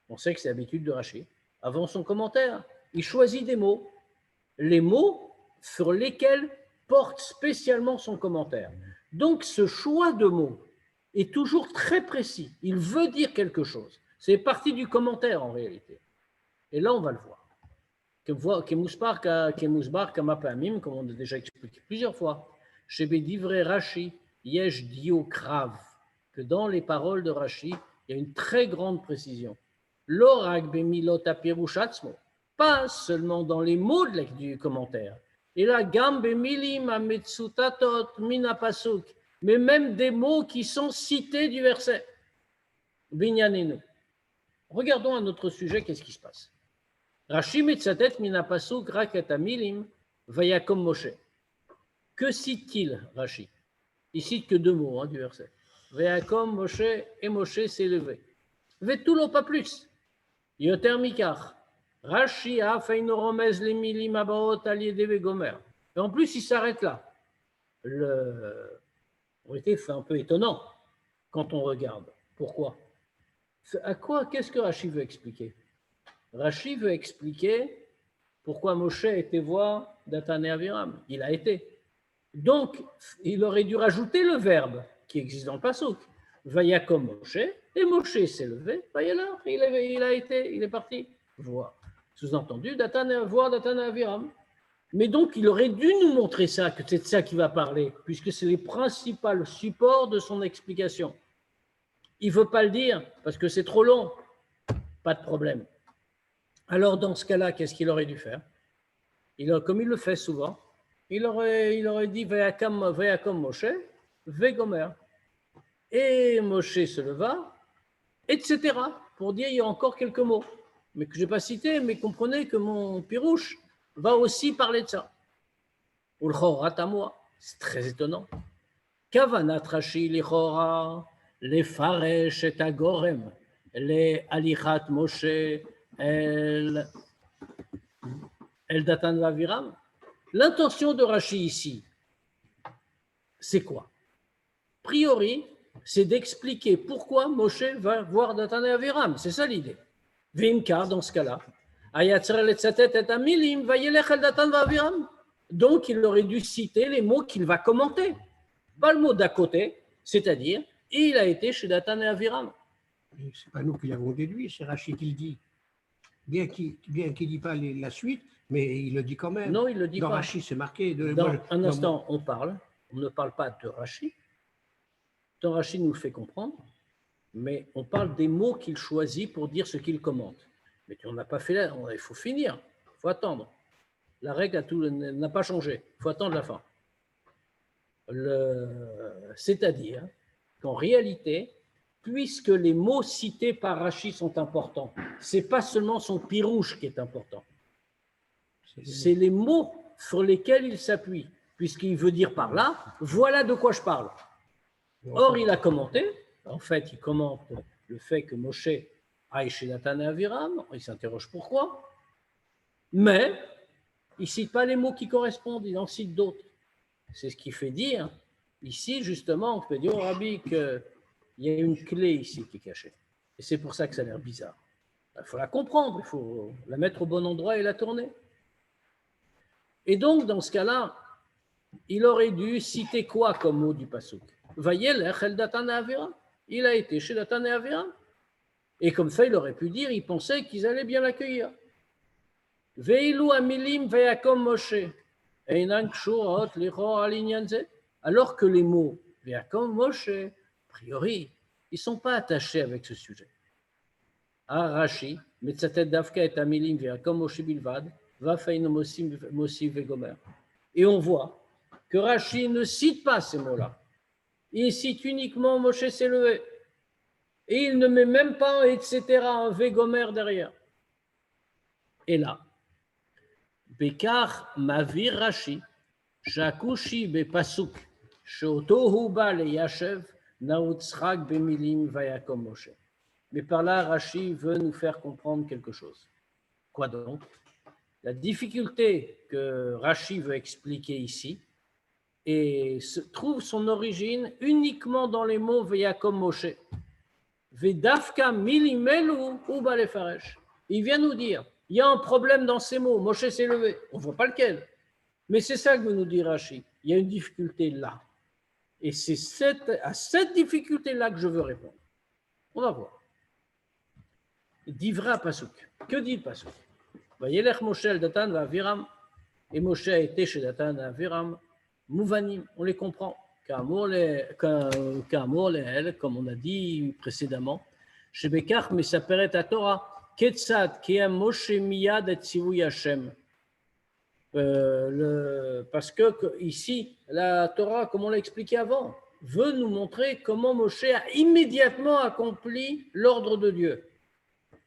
On sait que c'est l'habitude de Rashi. Avant son commentaire, il choisit des mots, les mots sur lesquels porte spécialement son commentaire. Donc, ce choix de mots est toujours très précis. Il veut dire quelque chose. C'est partie du commentaire en réalité. Et là, on va le voir. Kemusbar kamapamim, comme on a déjà expliqué plusieurs fois, chez Bedivre Rashi, yesh dio krav, que dans les paroles de Rashi, il y a une très grande précision. L'orag bemilot apirushatzmo, pas seulement dans les mots du commentaire, et là, gam bemilim ametsutatot mina pasuk, mais même des mots qui sont cités du verset. Binyanenu. Regardons à notre sujet, qu'est-ce qui se passe. Rashi metzatet mina pasuk raket amilim vayakom Moshe. Que cite-t-il, Rashi? Il cite que deux mots du verset. Vayakom Moshe, et Moshe s'est levé. Vetulo, pas plus. Yoter mikach. Rashi a fait une remèze les milim abaot aliédeve gomer. Et en plus, il s'arrête là. En réalité, c'est un peu étonnant quand on regarde. Pourquoi? Qu'est-ce que Rashi veut expliquer? Rashi veut expliquer pourquoi Moshe a été voir Datan et Aviram. Il a été. Donc, il aurait dû rajouter le verbe qui existe dans le Passouk. Vayakom Moshe, et Moshe s'est levé, Vayalach, il a été, il est parti. Voir. Sous-entendu, voir Datan et Aviram. Mais donc, il aurait dû nous montrer ça, que c'est de ça qu'il va parler, puisque c'est les principaux supports de son explication. Il ne veut pas le dire, parce que c'est trop long. Pas de problème. Alors, dans ce cas-là, qu'est-ce qu'il aurait dû faire? Comme il le fait souvent, il aurait dit Vayakam Moshe, Vegomer. Et Moshe se leva, etc. Pour dire il y a encore quelques mots, mais que je n'ai pas cités, mais comprenez que mon pirouche va aussi parler de ça. Ulchorat à moi, c'est très étonnant. Kavanat Rashi lichora, les faresh et agorem, les alichat Moshe, el Datan Vaviram. L'intention de Rashi ici, c'est quoi? A priori, c'est d'expliquer pourquoi Moshe va voir Datan et Aviram. C'est ça l'idée. Vimka, dans ce cas-là, donc il aurait dû citer les mots qu'il va commenter. Pas le mot d'à côté, c'est-à-dire, il a été chez Datan et Aviram. Ce n'est pas nous qui l'avons déduit, c'est Rachid qui le dit. Bien qu'il ne dit pas la suite, mais il le dit quand même. Non, il ne le dit dans pas. Rachid, c'est marqué. Un instant, on ne parle pas de Rachid. Dans Rachid nous le fait comprendre, mais on parle des mots qu'il choisit pour dire ce qu'il commente. Mais on n'a pas fait là, il faut finir, il faut attendre. La règle n'a pas changé, il faut attendre la fin. C'est-à-dire qu'en réalité, puisque les mots cités par Rachid sont importants, ce n'est pas seulement son pirouche qui est important, c'est les mots sur lesquels il s'appuie, puisqu'il veut dire par là, voilà de quoi je parle. Or, il a commenté, en fait, il commente le fait que Moshe aille chez Datan et Aviram, il s'interroge pourquoi, mais il ne cite pas les mots qui correspondent, il en cite d'autres. C'est ce qui fait dire, ici, justement, on peut dire au Rabbi qu'il y a une clé ici qui est cachée. Et c'est pour ça que ça a l'air bizarre. Il faut la comprendre, il faut la mettre au bon endroit et la tourner. Et donc, dans ce cas-là, il aurait dû citer quoi comme mot du Passouk? Vayelech el Datan et Aviram. Il a été chez Datan et Aviram. Et comme ça, il aurait pu dire, il pensait qu'ils allaient bien l'accueillir. Veilu amilim veyakom Moshe. Einan kshurot lichor al inyan ze. Alors que les mots veyakom Moshe, a priori, ils ne sont pas attachés avec ce sujet. Rashi, metzatet davka et amilim veyakom Moshe bilvad, va feinu mosi vegomer. Et on voit que Rashi ne cite pas ces mots-là. Il cite uniquement Moshe s'est levé. Et il ne met même pas, etc., un Vegomer derrière. Et là, Bekar Mavir Rashi, Shakushi Bepasuk, Shotohu Ba le Yashev, Naoutzrak Bemilim Vayakom Moshe. Mais par là, Rashi veut nous faire comprendre quelque chose. Quoi donc? La difficulté que Rashi veut expliquer ici, et trouve son origine uniquement dans les mots Vayakom Moshe. Vedafka milimelu ou balefaresh. Il vient nous dire, il y a un problème dans ces mots. Moshe s'est levé. On ne voit pas lequel. Mais c'est ça que veut nous dire Rashi. Il y a une difficulté là. Et c'est à cette difficulté-là que je veux répondre. On va voir. Divra Pasuk. Que dit le Pasuk? Vayelech Moshe el Datan va Aviram. Et Moshe a été chez Datan et Aviram. Mouvanim, on les comprend. Comme on a dit précédemment, chez Bekach, mais ça paraît à Torah, Ketzad, qui a Moshe Miyad et Tzivui Hashem. Parce que ici, la Torah, comme on l'a expliqué avant, veut nous montrer comment Moshe a immédiatement accompli l'ordre de Dieu.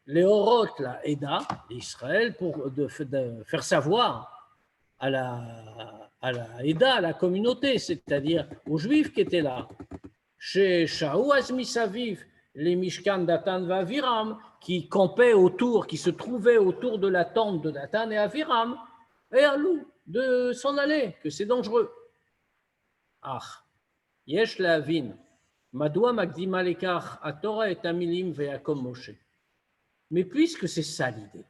Les Horot, la Eda, Israël, pour de faire savoir à la Eda, à la communauté, c'est-à-dire aux Juifs qui étaient là. Chez Shaou Azmi Saviv, les Mishkan Datan et Aviram, qui campaient autour, qui se trouvaient autour de la tente de Datan et Aviram, et à nous de s'en aller, que c'est dangereux. Ah, Yesh Lavin, Madoua Magdima Lekach, Atora et Amilim Veyakom Moshe. Mais puisque c'est ça l'idée,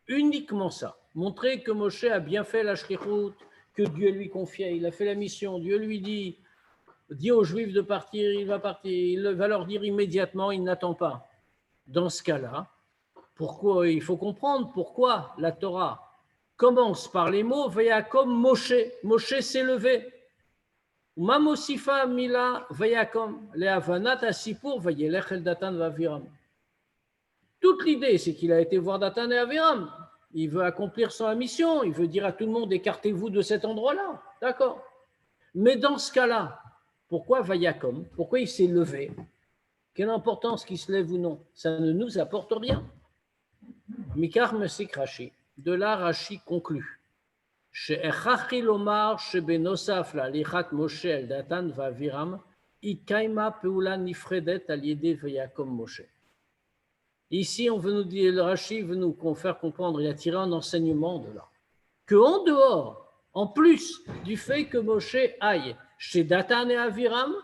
uniquement ça, montrer que Moshe a bien fait la shlichut, que Dieu lui confiait, il a fait la mission, Dieu lui dit aux Juifs de partir, il va partir, il va leur dire immédiatement, il n'attend pas. Dans ce cas-là, pourquoi il faut comprendre pourquoi la Torah commence par les mots Vayakom Moshe. Moshe s'est levé. Mamosifa Mila Vayakom Leavanat Asipur Vayelech El Datan Vaviram. Toute l'idée, c'est qu'il a été voir Datan et Aviram. Il veut accomplir sa mission. Il veut dire à tout le monde écartez-vous de cet endroit-là. D'accord. Mais dans ce cas-là, pourquoi Vayakom? Pourquoi il s'est levé? Quelle importance qu'il se lève ou non? Ça ne nous apporte rien. Mikar Mesik Rashi. De là, Rashi conclut. She'echachi lomar shebenosaf la lichat Moshe el Datan vaviram ikaima peula nifredet al yede vayakom Moshe. Ici, on veut nous dire, le Rashi veut nous faire comprendre, il a tiré un enseignement de là, qu'en dehors, en plus du fait que Moshe aille chez Datan et Aviram,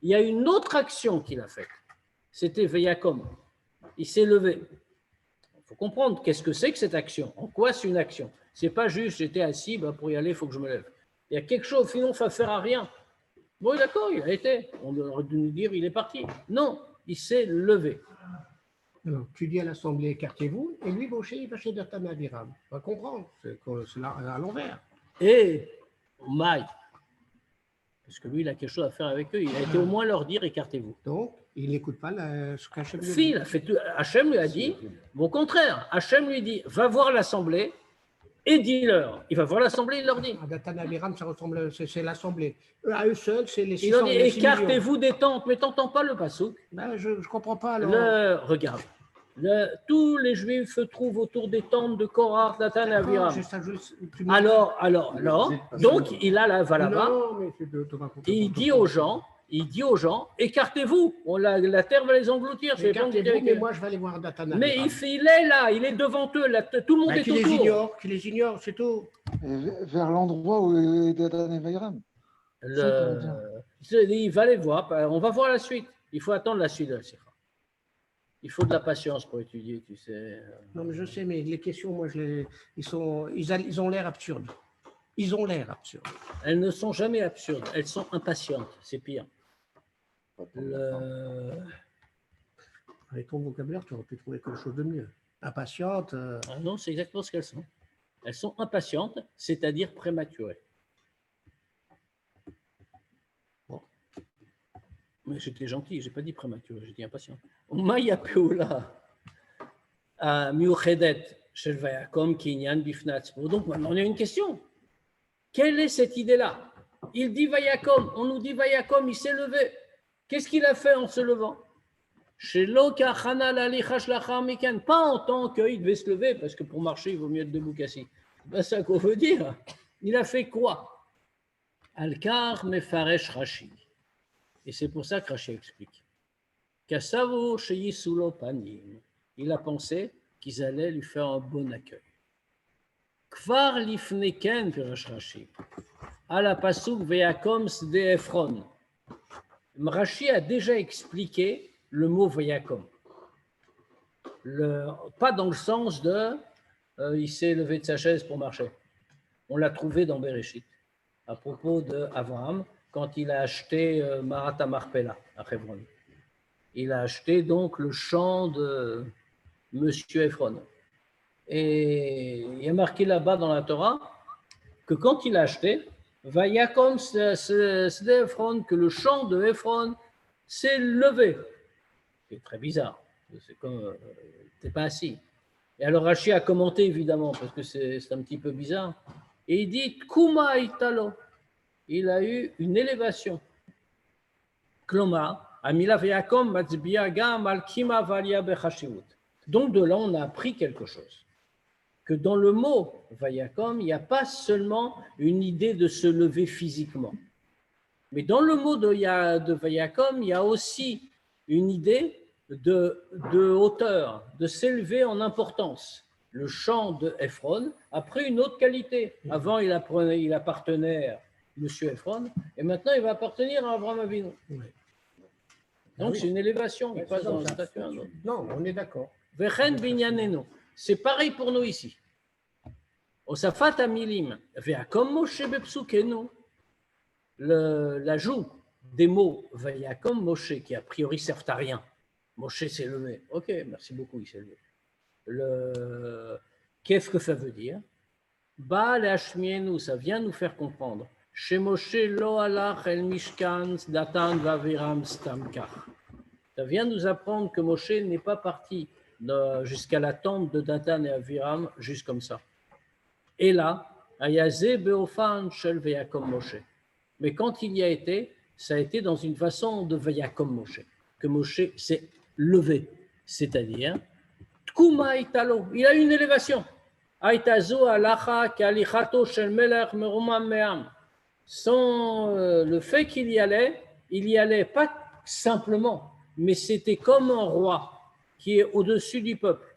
il y a une autre action qu'il a faite. C'était vayakom. Il s'est levé. Il faut comprendre qu'est-ce que c'est que cette action. En quoi c'est une action? C'est pas juste j'étais assis, pour y aller, il faut que je me lève. Il y a quelque chose, sinon ça ne sert à rien. Bon, d'accord, il a été. On aurait dû nous dire il est parti. Non, il s'est levé. Alors, tu dis à l'Assemblée, écartez-vous, et lui, Moshe, il va chez Datan et Aviram. On va comprendre, c'est à l'envers. Et Maï, parce que lui, il a quelque chose à faire avec eux, il a été au moins leur dire écartez-vous. Donc, il n'écoute pas ce qu'Hachem lui dit. Si, il a fait tout. Hachem lui a dit, au contraire, Hachem lui dit va voir l'Assemblée et dis-leur. Il va voir l'Assemblée, il leur dit. À Datan et Aviram, ça ressemble, c'est l'Assemblée. À eux seuls, c'est les 600. Il leur dit écartez-vous des tentes, mais t'entends pas le passouk. Ben, je ne comprends pas. Alors. Regarde, tous les Juifs se trouvent autour des tentes de Korah, Datan et Aviram. Alors, donc il a la là-bas. Et il dit aux gens, écartez-vous, la terre va les engloutir. Écartez-vous, mais moi je vais aller voir Datan. Mais il est là, il est devant eux, là, tout le monde est autour. Qui les ignore, c'est tout. Vers l'endroit où est Datan et Aviram. Il va les voir, on va voir la suite. Il faut attendre la suite de la Sikha. Il faut de la patience pour étudier, tu sais. Non, mais je sais, mais les questions, moi, ils ont l'air absurdes. Ils ont l'air absurdes. Elles ne sont jamais absurdes, elles sont impatientes, c'est pire. Avec ton vocabulaire, tu aurais pu trouver quelque chose de mieux. Impatiente. Non, c'est exactement ce qu'elles sont. Elles sont impatientes, c'est-à-dire prématurées. Bon. Mais j'étais gentil, je n'ai pas dit prématuré, j'ai dit impatient. Maya Peoula, Miuchedet, Shel Vayakom, Kinyan, Bifnatz. Donc maintenant, on a une question. Quelle est cette idée-là? Il dit Vayakom, on nous dit Vayakom, il s'est levé. Qu'est-ce qu'il a fait en se levant? Pas en tant qu'il devait se lever, parce que pour marcher, il vaut mieux être debout qu'assis. C'est ça qu'on veut dire. Il a fait quoi? Al-Kar Mefaresh Rashi. Et c'est pour ça que Rashi explique. Kassavo Sheyisulo Panim. Il a pensé qu'ils allaient lui faire un bon accueil. Kvar Lifneken Rashi. À la Pasuk Veyakom Sde Ephron. Rashi a déjà expliqué le mot Vayakom. Pas dans le sens de il s'est levé de sa chaise pour marcher. On l'a trouvé dans Bereshit, à propos d'Abraham, quand il a acheté Marat Marpella à Hebron. Il a acheté donc le champ de Monsieur Ephron. Et il y a marqué là-bas dans la Torah que quand il a acheté, Vayakom Sde Ephron, que le champ de Ephron s'est levé. C'est très bizarre. C'est comme t'es pas assis. Et alors Rashi a commenté évidemment parce que c'est un petit peu bizarre. Et il dit Kuma Italo. Il a eu une élévation. Kloma, Amila Vayakom Matzbia Gam Al-Kima Valia Bechashivut. Donc de là on a appris quelque chose. Que dans le mot Vayakom, il n'y a pas seulement une idée de se lever physiquement. Mais dans le mot de Vayakom, il y a aussi une idée de hauteur, de s'élever en importance. Le chant de Ephron a pris une autre qualité. Avant, il appartenait à M. Ephron, et maintenant, il va appartenir à Abraham Avinu. Oui. Donc, c'est une élévation, pas dans le statut. Non, on est d'accord. Vechen binyaneno. C'est pareil pour nous ici. Osafat Amilim, Veakom Moshe Bepsukenu, l'ajout des mots Vayakom Moshe, qui a priori servent à rien. Moshe s'est levé. Ok, merci beaucoup, il s'est levé. Qu'est-ce que ça veut dire? Ba Leashmienu, ça vient nous faire comprendre. Chez Moshe lo alach el mishkan datan vaviram stamkach. Ça vient nous apprendre que Moshe n'est pas parti jusqu'à la tente de Datan et Aviram, juste comme ça. Et là, Ayaze beofan shel veyakom Moshe. Mais quand il y a été, ça a été dans une façon de veyakom Moshe, que Moshe s'est levé, c'est-à-dire Tkuma italo, il a eu une élévation. Aitazo alacha kalichato shel melech merumam me'am. Sans le fait qu'il y allait pas simplement, mais c'était comme un roi qui est au-dessus du peuple.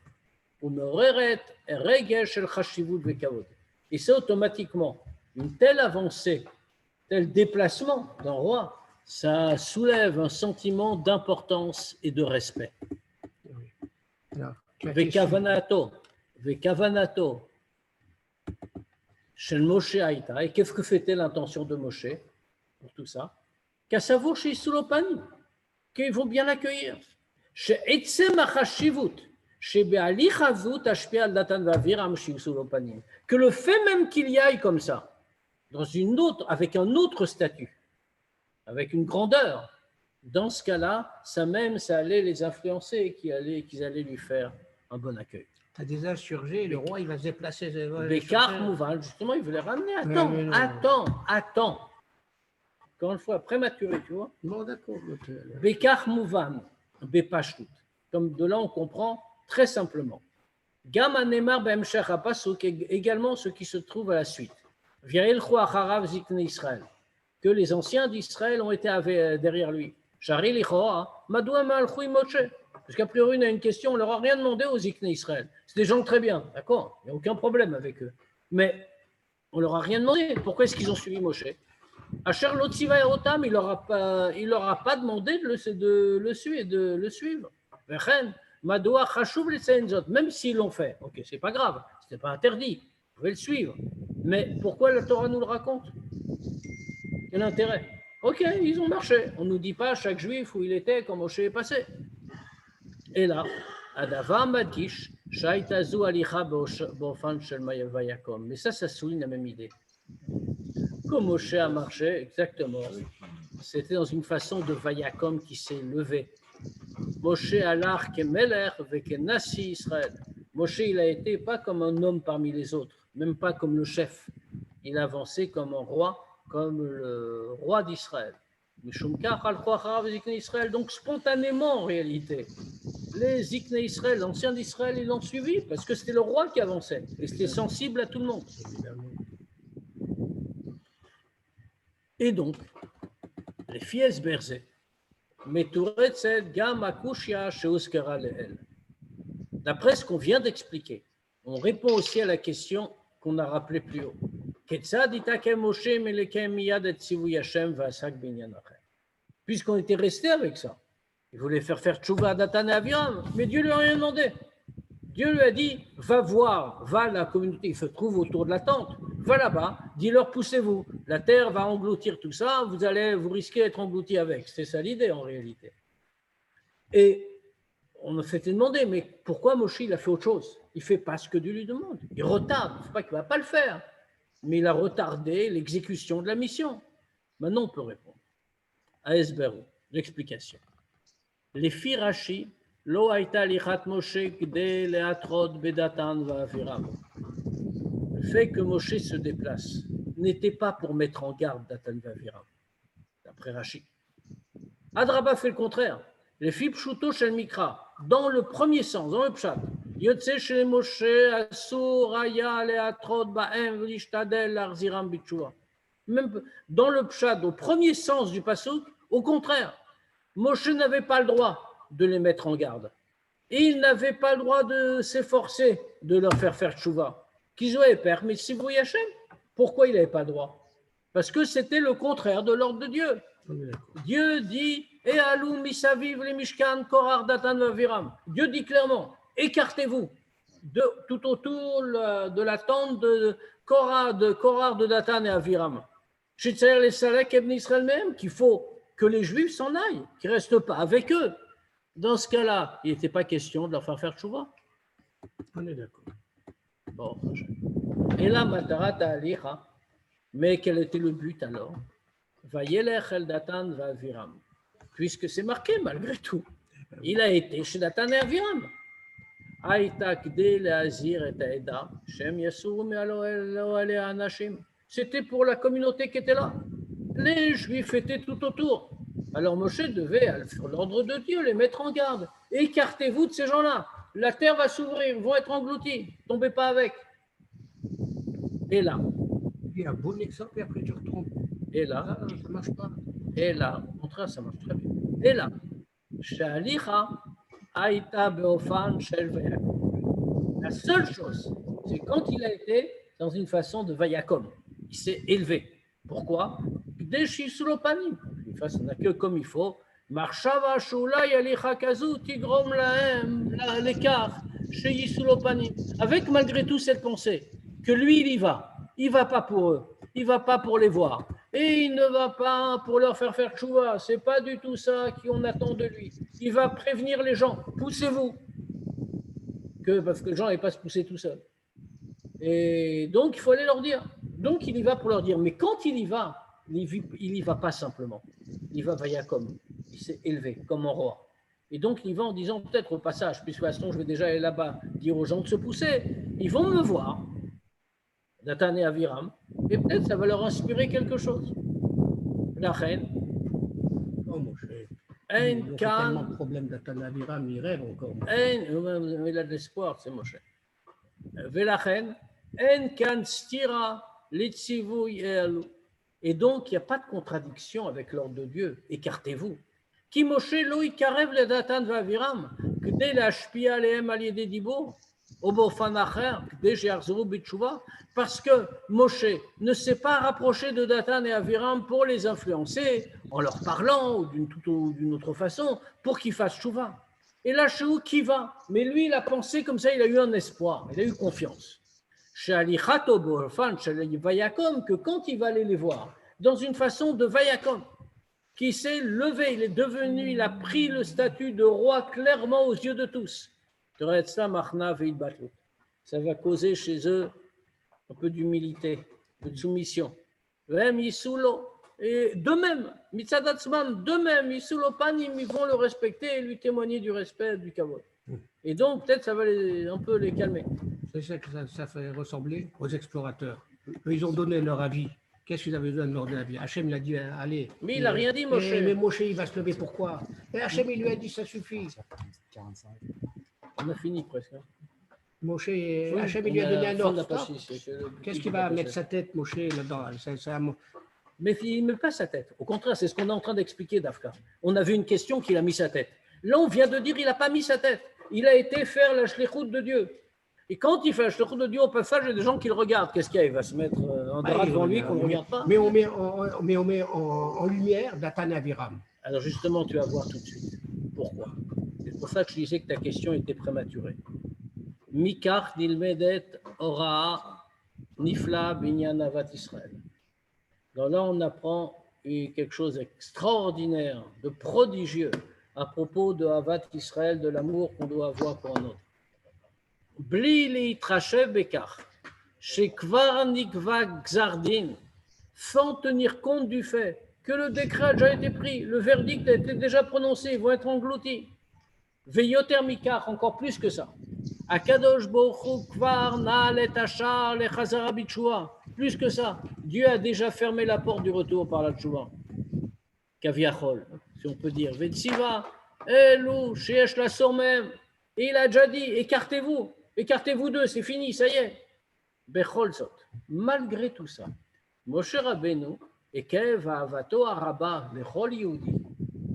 Et c'est automatiquement une telle avancée, tel déplacement d'un roi, ça soulève un sentiment d'importance et de respect. Vekavanato, Shel Moshe Aïta. Et qu'est-ce que fêtait l'intention de Moshe pour tout ça? Qu'Asavo chez Sulopani, qu'ils vont bien l'accueillir. Chez Etzem Achashivut, chez Bealichavut, Ashpia Datan Vaviram, chez Sulopani. Que le fait même qu'il y aille comme ça, dans une autre, avec un autre statut, avec une grandeur, dans ce cas-là, ça allait les influencer, qu'ils allaient lui faire un bon accueil. Tu as des insurgés, le roi, il va se déplacer. Békar Mouval, justement, il veut les ramener. Attends. Encore une fois, prématuré, tu vois. Bon, d'accord. Békar Mouvan, Bépashtut. Comme de là, on comprend très simplement. Gam Anemar Bemshech Apasuk, également ce qui se trouve à la suite. Viril Acharav Zikne Israël. Que les anciens d'Israël ont été derrière lui. Shari Lichoa, Madoua Malchui Moshe. Parce qu'a priori, on a une question, on ne leur a rien demandé aux Zikne Israël. C'est des gens très bien, d'accord, il n'y a aucun problème avec eux. Mais on ne leur a rien demandé. Pourquoi est-ce qu'ils ont suivi Moshe? Asher Lotziva et Otam, il leur a pas demandé de le suivre. Madoua Chashuv Letsenzot, même s'ils l'ont fait. Ok, c'est pas grave, ce n'est pas interdit, vous pouvez le suivre. Mais pourquoi la Torah nous le raconte? Quel intérêt? Ok, ils ont marché. On ne nous dit pas chaque juif où il était, quand Moshe est passé. Et là, Adava Madish, Shaitazu Alicha Bofan Shel Vayakom. Mais ça souligne la même idée. Comme Moshe a marché, exactement, c'était dans une façon de Vayakom qui s'est levé. Moshe Alar Kemeler Vekenasi Israël. Moshe, il a été pas comme un homme parmi les autres, même pas comme le chef. Il a avancé comme un roi, comme le roi d'Israël. Donc spontanément en réalité, les Zikne Israël, l'ancien d'Israël, ils l'ont suivi parce que c'était le roi qui avançait et c'était sensible à tout le monde. Et donc, les fies berzé, d'après ce qu'on vient d'expliquer, on répond aussi à la question qu'on a rappelée plus haut. Puisqu'on était resté avec ça, il voulait faire tchouva à Datan et Aviram, mais Dieu lui a rien demandé. Dieu lui a dit, va voir, va la communauté, il se trouve autour de la tente, va là-bas, dis-leur poussez-vous, la terre va engloutir tout ça, vous risquez d'être englouti avec. C'est ça l'idée en réalité. Et on a fait demander, mais pourquoi Moshe il a fait autre chose? Il ne fait pas ce que Dieu lui demande, il retarde, il ne faut pas qu'il ne va pas le faire, mais il a retardé l'exécution de la mission. Maintenant on peut répondre. À Esberou, l'explication. Les filles Rashi, lo haïta lichat Moshe k'dei le'atrod bedatan va'aviram. Le fait que Moshe se déplace n'était pas pour mettre en garde Datan va'aviram, d'après Rashi. Adraba fait le contraire. Les filles pshuto shel mikra, dans le premier sens, dans le pshat. Yotze shel Moshe asur haya le'atrod ba'em v'lishtadel l'arziram b'tshuva. Même dans le pshat, au premier sens du pasuk, au contraire, Moshe n'avait pas le droit de les mettre en garde. Et il n'avait pas le droit de s'efforcer de leur faire tchouva. Qu'ils avaient peur, mais si vous Hachem, pourquoi il n'avait pas le droit? Parce que c'était le contraire de l'ordre de Dieu. Dieu dit et alou misaviv les mishkan korar datan vaviram. Dieu dit clairement, écartez-vous tout autour de la tente de Korah, de Datan et Aviram. Chez Tsaïr les Salek et Israël même, qu'il faut que les Juifs s'en aillent, qu'ils ne restent pas avec eux. Dans ce cas-là, il n'était pas question de leur faire tchouva. On est d'accord. Bon, et là, Matarat Aliha, mais quel était le but alors? Vayelech el Datan va Aviram, puisque c'est marqué malgré tout. Il a été chez Datan et Aviram. C'était pour la communauté qui était là. Les Juifs étaient tout autour. Alors Moshe devait, sur l'ordre de Dieu, les mettre en garde. Écartez-vous de ces gens-là. La terre va s'ouvrir, ils vont être engloutis. Tombez pas avec. Et là. Il y a un bon exemple et après tu retombes. Et là. Ça ne marche pas. Et là. Au contraire, ça marche très bien. Et là. Shalicha. La seule chose, c'est quand il a été dans une façon de Vayakom. Il s'est élevé. Pourquoi? Des Shisulopanim. Il fasse que comme il faut. Marshava Shula Yalicha Kazu Tigrom Lahem l'écart chez Yisulopanim. Avec malgré tout cette pensée que lui il y va. Il ne va pas pour eux. Il ne va pas pour les voir. Et il ne va pas pour leur faire tchouva. Ce n'est pas du tout ça qu'on attend de lui. Il va prévenir les gens. Poussez-vous. Parce que les gens n'allaient pas se pousser tout seuls. Et donc, il faut aller leur dire. Donc, il y va pour leur dire. Mais quand il y va, il n'y va pas simplement. Il va Vayakom. Il s'est élevé comme un roi. Et donc, il va en disant peut-être au passage, puisque de toute façon, je vais déjà aller là-bas dire aux gens de se pousser. Ils vont me voir. Datan et Aviram, et peut-être ça va leur inspirer quelque chose. La reine. Oh mon cher. Il a tellement de problèmes Datan et Aviram, il rêve encore. Il a de l'espoir, c'est mon cher. Velachen, en kan stira litzivui elu. Et donc, il n'y a pas de contradiction avec l'ordre de Dieu. Écartez-vous. Ki Moshe lo ikarev le Datan et Aviram, k'dei lashpia alehem al yedei dibur. Parce que Moshe ne s'est pas rapproché de Datan et Aviram pour les influencer en leur parlant ou d'une autre façon pour qu'ils fassent tchouva. Et là, chez où qui va? Mais lui, il a pensé comme ça, il a eu un espoir, il a eu confiance. Que quand il va aller les voir, dans une façon de Vayakom, qui s'est levé, il est devenu, il a pris le statut de roi clairement aux yeux de tous. Ça va causer chez eux un peu d'humilité, un peu de soumission. Et de même, ils vont le respecter et lui témoigner du respect, du kavod. Et donc, peut-être, ça va un peu les calmer. C'est ça que ça fait ressembler aux explorateurs. Eux, ils ont donné leur avis. Qu'est-ce qu'ils avaient besoin de leur avis? Hachem il a dit, allez. Mais il n'a rien dit, Moshe. Mais Moshe, il va se lever, pourquoi? Et Hachem, il lui a dit, ça suffit. 45. On a fini presque. Moshe, Hachem, il lui a donné un ordre. Qu'est-ce qu'il va mettre sa tête, Moshe, là-dedans? Mais il ne met pas sa tête. Au contraire, c'est ce qu'on est en train d'expliquer, Dafka. On a vu une question qu'il a mis sa tête. Là, on vient de dire qu'il n'a pas mis sa tête. Il a été faire la shlichut de Dieu. Et quand il fait la shlichut de Dieu au passage, il y a des gens qui le regardent. Qu'est-ce qu'il y a? Il va se mettre en drap devant lui qu'on ne regarde pas. Mais on met en lumière Datan et Aviram. Alors justement, tu vas voir tout de suite. Pourquoi? C'est pour ça que je disais que ta question était prématurée. Mikach nilmedet ora nifla binyan avat Israël. Donc là, on apprend quelque chose d'extraordinaire, de prodigieux à propos de Avat Israël, de l'amour qu'on doit avoir pour un autre. Bli litrashev bekach, shekvar nikva gzardin, sans tenir compte du fait que le décret a déjà été pris, le verdict a été déjà prononcé, ils vont être engloutis. Veyoter mikach, encore plus que ça. Akadosh Baruch kvar na'alet hashar lechazara bitshua. Plus que ça, Dieu a déjà fermé la porte du retour par la tchouva. Kaviachol, si on peut dire. Vetsiva, Elou, sheyesh la somem. Et il a déjà dit, écartez-vous d'eux, c'est fini, ça y est. Bechol sot. Malgré tout ça, Moshe Rabbeinu, ekev ha'avato haraba lechol yehudi.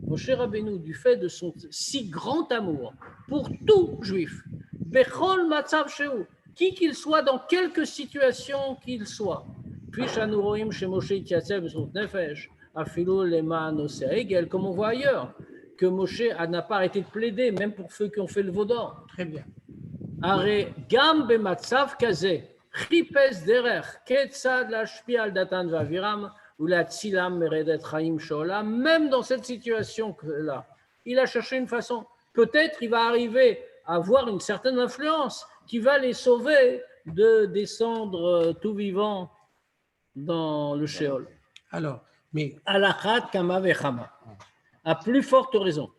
Moshe Rabbeinu, du fait de son si grand amour pour tout juif, Bechol matzav shehu, qui qu'il soit, dans quelque situation qu'il soit. Puis Shanouroim chez Moshe Ityatzeb son nefesh, afilo lema nosea egel, comme on voit ailleurs, que Moshe n'a pas arrêté de plaider, même pour ceux qui ont fait le veau d'or. Très bien. הרי גם במצב כזה, חיפש דרך כיצד להשפיע על דתן ואבירם ולהצילם מרדת חיים שעולם, même dans cette situation-là. Il a cherché une façon. Peut-être il va arriver à avoir une certaine influence qui va les sauver de descendre tout vivant dans le Sheol. Alors, mais Alachat kama vechama. À plus forte raison.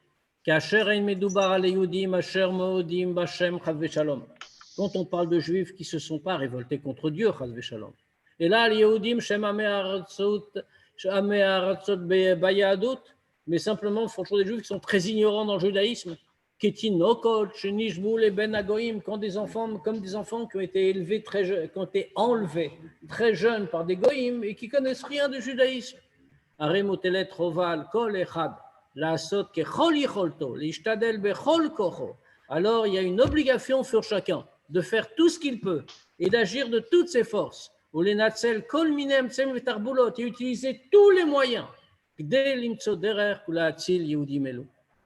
Kasher ein medoubar al Yehudim asher modim bashem chas v'shalom. Quand on parle de juifs qui ne se sont pas révoltés contre Dieu, chas v'shalom. Et là, les Yehudim shem amei haratzot bayadut, mais simplement, franchement, des juifs qui sont très ignorants dans le judaïsme. Ketinokot, shenishbu le ben agoim, quand des enfants, comme des enfants qui ont été élevés très jeunes, qui ont été enlevés très jeunes par des goïms et qui connaissent rien du judaïsme. Are motelet roval kol echad la'asot kechol yicholto l'ishtadel bechol kocho. Alors il y a une obligation sur chacun de faire tout ce qu'il peut et d'agir de toutes ses forces. Ou les natzel kol minem tsem vetarbulot, et utiliser tous les moyens kdei limtso derer kula'atzil yehudim elu,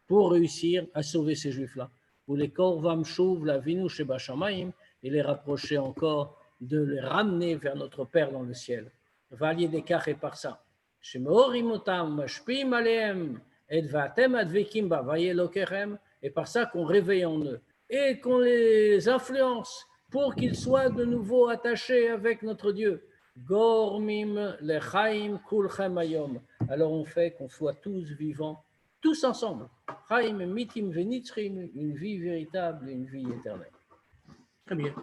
pour réussir à sauver ces juifs-là. Ou les korvam shuv lavinu sheba shamayim, et les rapprocher encore, de les ramener vers notre Père dans le ciel. Valier des kach et par ça. Et par ça qu'on réveille en eux et qu'on les influence pour qu'ils soient de nouveau attachés avec notre Dieu. Gormim lechaim kulchem ayom. Alors on fait qu'on soit tous vivants, tous ensemble. Chaim mitim venitzrim, une vie véritable, une vie éternelle. très bien.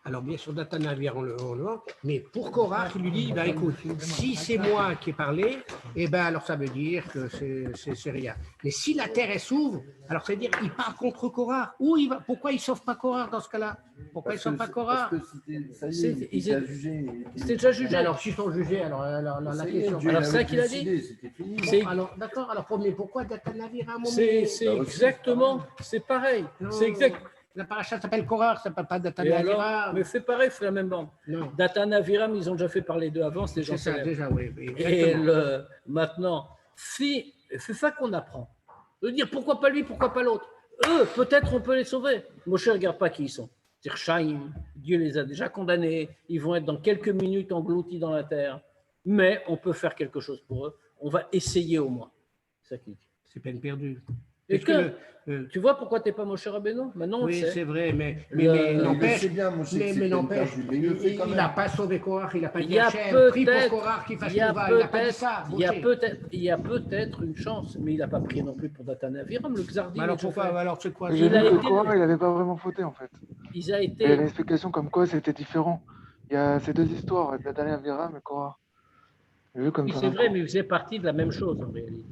Alors, bien sûr, Datan et Aviram, on le voit, mais pour Korach, il lui dit, ben, écoute, si c'est moi qui ai parlé, eh ben, alors ça veut dire que c'est rien. Mais si la terre, elle s'ouvre, alors ça veut dire qu'il part contre Korach. Où il va? Pourquoi il ne sauve pas Korach dans ce cas-là? Pourquoi il ne sauve pas Korach? Parce que c'était jugé. C'était déjà jugé. Alors, s'ils sont jugés, alors la question. Alors, c'est ça qu'il a dit. C'était fini. Bon, alors, d'accord, alors, mais pourquoi Datan et Aviram? C'est exactement, c'est pareil. C'est exact. La paracha s'appelle Korach, ça ne s'appelle pas Datan et Et alors, Aviram. mais c'est pareil, c'est la même bande. Non. Datan et Aviram, ils ont déjà fait parler d'eux avant, c'est des gens C'est ça, célèbres. déjà, oui. Et Exactement. maintenant, c'est ça qu'on apprend. De dire pourquoi pas lui, pourquoi pas l'autre. Eux, peut-être on peut les sauver. Moshe, regarde pas qui ils sont. C'est Chaim, Dieu les a déjà condamnés. Ils vont être dans quelques minutes engloutis dans la terre. Mais on peut faire quelque chose pour eux. On va essayer au moins. C'est ça qu'il dit. C'est peine perdue. Et Est-ce que tu vois pourquoi tu n'es pas Moshe Rabbeinu? Maintenant, on le oui, sait. c'est vrai, mais Le- n'empêche, C'est bien, moi, mais n'empêche, il il n'a pas sauvé Korach, il n'a pas Il dit y a Hachem, prie pour peut-être- Korach qu'il fasse Il y a Teshuvah, il n'a pas dit peut-être ça. il y a peut-être une chance, mais il n'a pas prié non plus pour Datan et Aviram, le Xardi. Alors pourquoi? Alors c'est quoi? J'ai Il a vu que été- Korah, il n'avait pas vraiment fauté en fait. Ils a Il y a été. une explication comme quoi c'était différent. Il y a ces deux histoires, la dernière Aviram et Korah. J'ai vu comme Oui, ça. c'est vrai, mais ils faisaient partie de la même chose en réalité.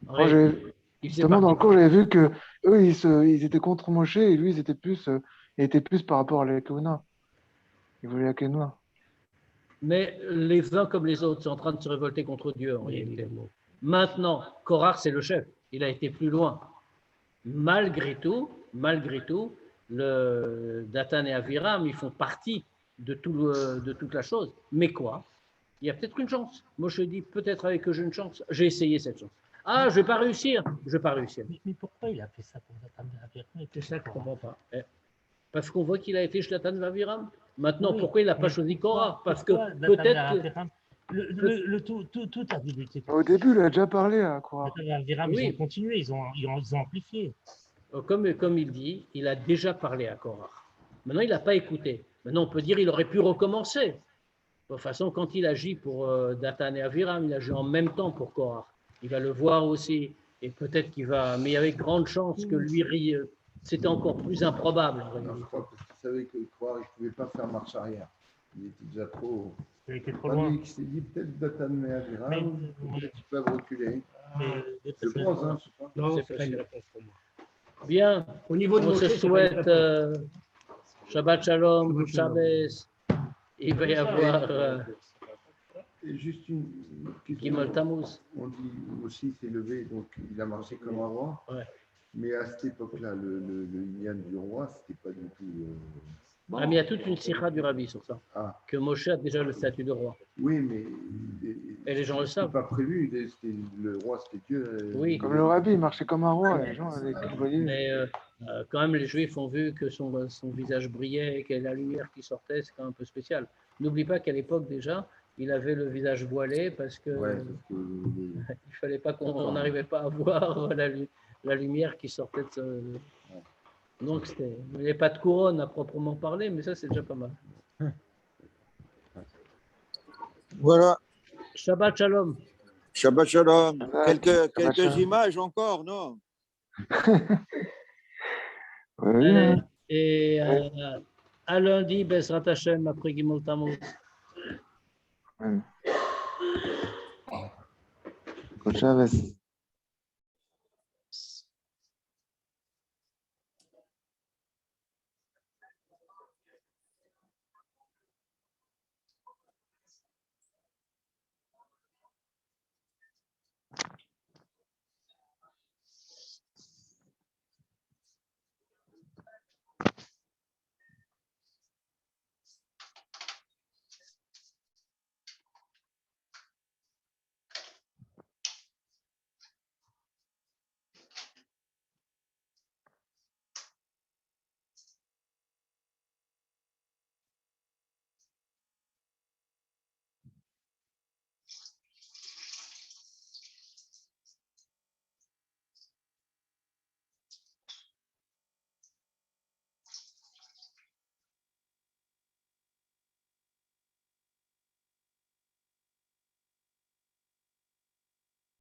En Moi, réalité, ils faisaient justement, dans le partie- cours, j'avais vu que eux, ils étaient contre Moshe et lui, il était plus par rapport à la Keuna. Il voulait la Keuna. Mais les uns comme les autres sont en train de se révolter contre Dieu en réalité. Maintenant, Korach, c'est le chef. Il a été plus loin. Malgré tout, le Datan et Aviram, ils font partie de toute la chose. Mais quoi? Il y a peut-être une chance. Moi, je dis peut-être avec eux j'ai une chance. J'ai essayé cette chance. Ah, je vais pas réussir. Je vais pas réussir. Mais pourquoi il a fait ça pour Datan et Aviram? C'est ça que je comprends pas. Parce qu'on voit qu'il a été chez Datan et Aviram. Maintenant, Oui, pourquoi il n'a pas mais choisi Korah? Parce que Pourquoi Datan et peut-être que Aviram, tout a débuté. Au début, il a déjà parlé à Korah. Datan et Aviram, Oui. ils ont continué, ils ont amplifié. Comme il dit, il a déjà parlé à Korah. Maintenant, il n'a pas écouté. Maintenant, on peut dire qu'il aurait pu recommencer. De toute façon, quand il agit pour Datan et Aviram, il agit en même temps pour Korah. Il va le voir aussi. Et peut-être qu'il va. Mais avec grande chance que lui, c'était encore plus improbable. Non, je crois parce qu'il savait que Korach, il ne pouvait pas faire marche arrière. Il était déjà trop. Il était trop Pas loin. lui qui s'est dit peut-être Datan et Mais- Aviram, peut-être qu'ils peuvent reculer. Mais- Je pense, hein, je sais pas. Non, C'est c'est pas une facile. réponse pour moi. Bien. Au niveau de On Moshe, se c'est pas une souhaite réponse. Shabbat Shalom, Shabbat Shalom. Shabbos. Il va y avoir Et juste une question. Gimel Tammuz. On dit aussi s'est levé, donc il a marché comme avant. Ouais. Mais à cette époque-là, le Inyan du roi, c'était pas du tout. Ah, mais il y a toute une sikha du rabbi sur ça. Ah. Que Moshe a déjà le statut de roi. Oui, mais. Et les gens le savent. C'était pas prévu. Le roi, c'était Dieu. Oui. Comme le rabbi, il marchait comme un roi. Les gens, ils voyaient. Mais quand même, les Juifs ont vu que son visage brillait, qu'il y avait la lumière qui sortait, c'est quand même un peu spécial. N'oublie pas qu'à l'époque déjà, il avait le visage voilé parce que Ouais, parce que il fallait pas qu'on n'arrivait pas à voir la lumière qui sortait de ce... Donc il n'y avait pas de couronne à proprement parler, mais ça c'est déjà pas mal. Voilà. Shabbat Shalom. Shabbat Shalom. Quelques Shalom. images encore, non? Oui. Et à lundi, Bezrat Hashem, après Gimel Tammuz. Con Chávez.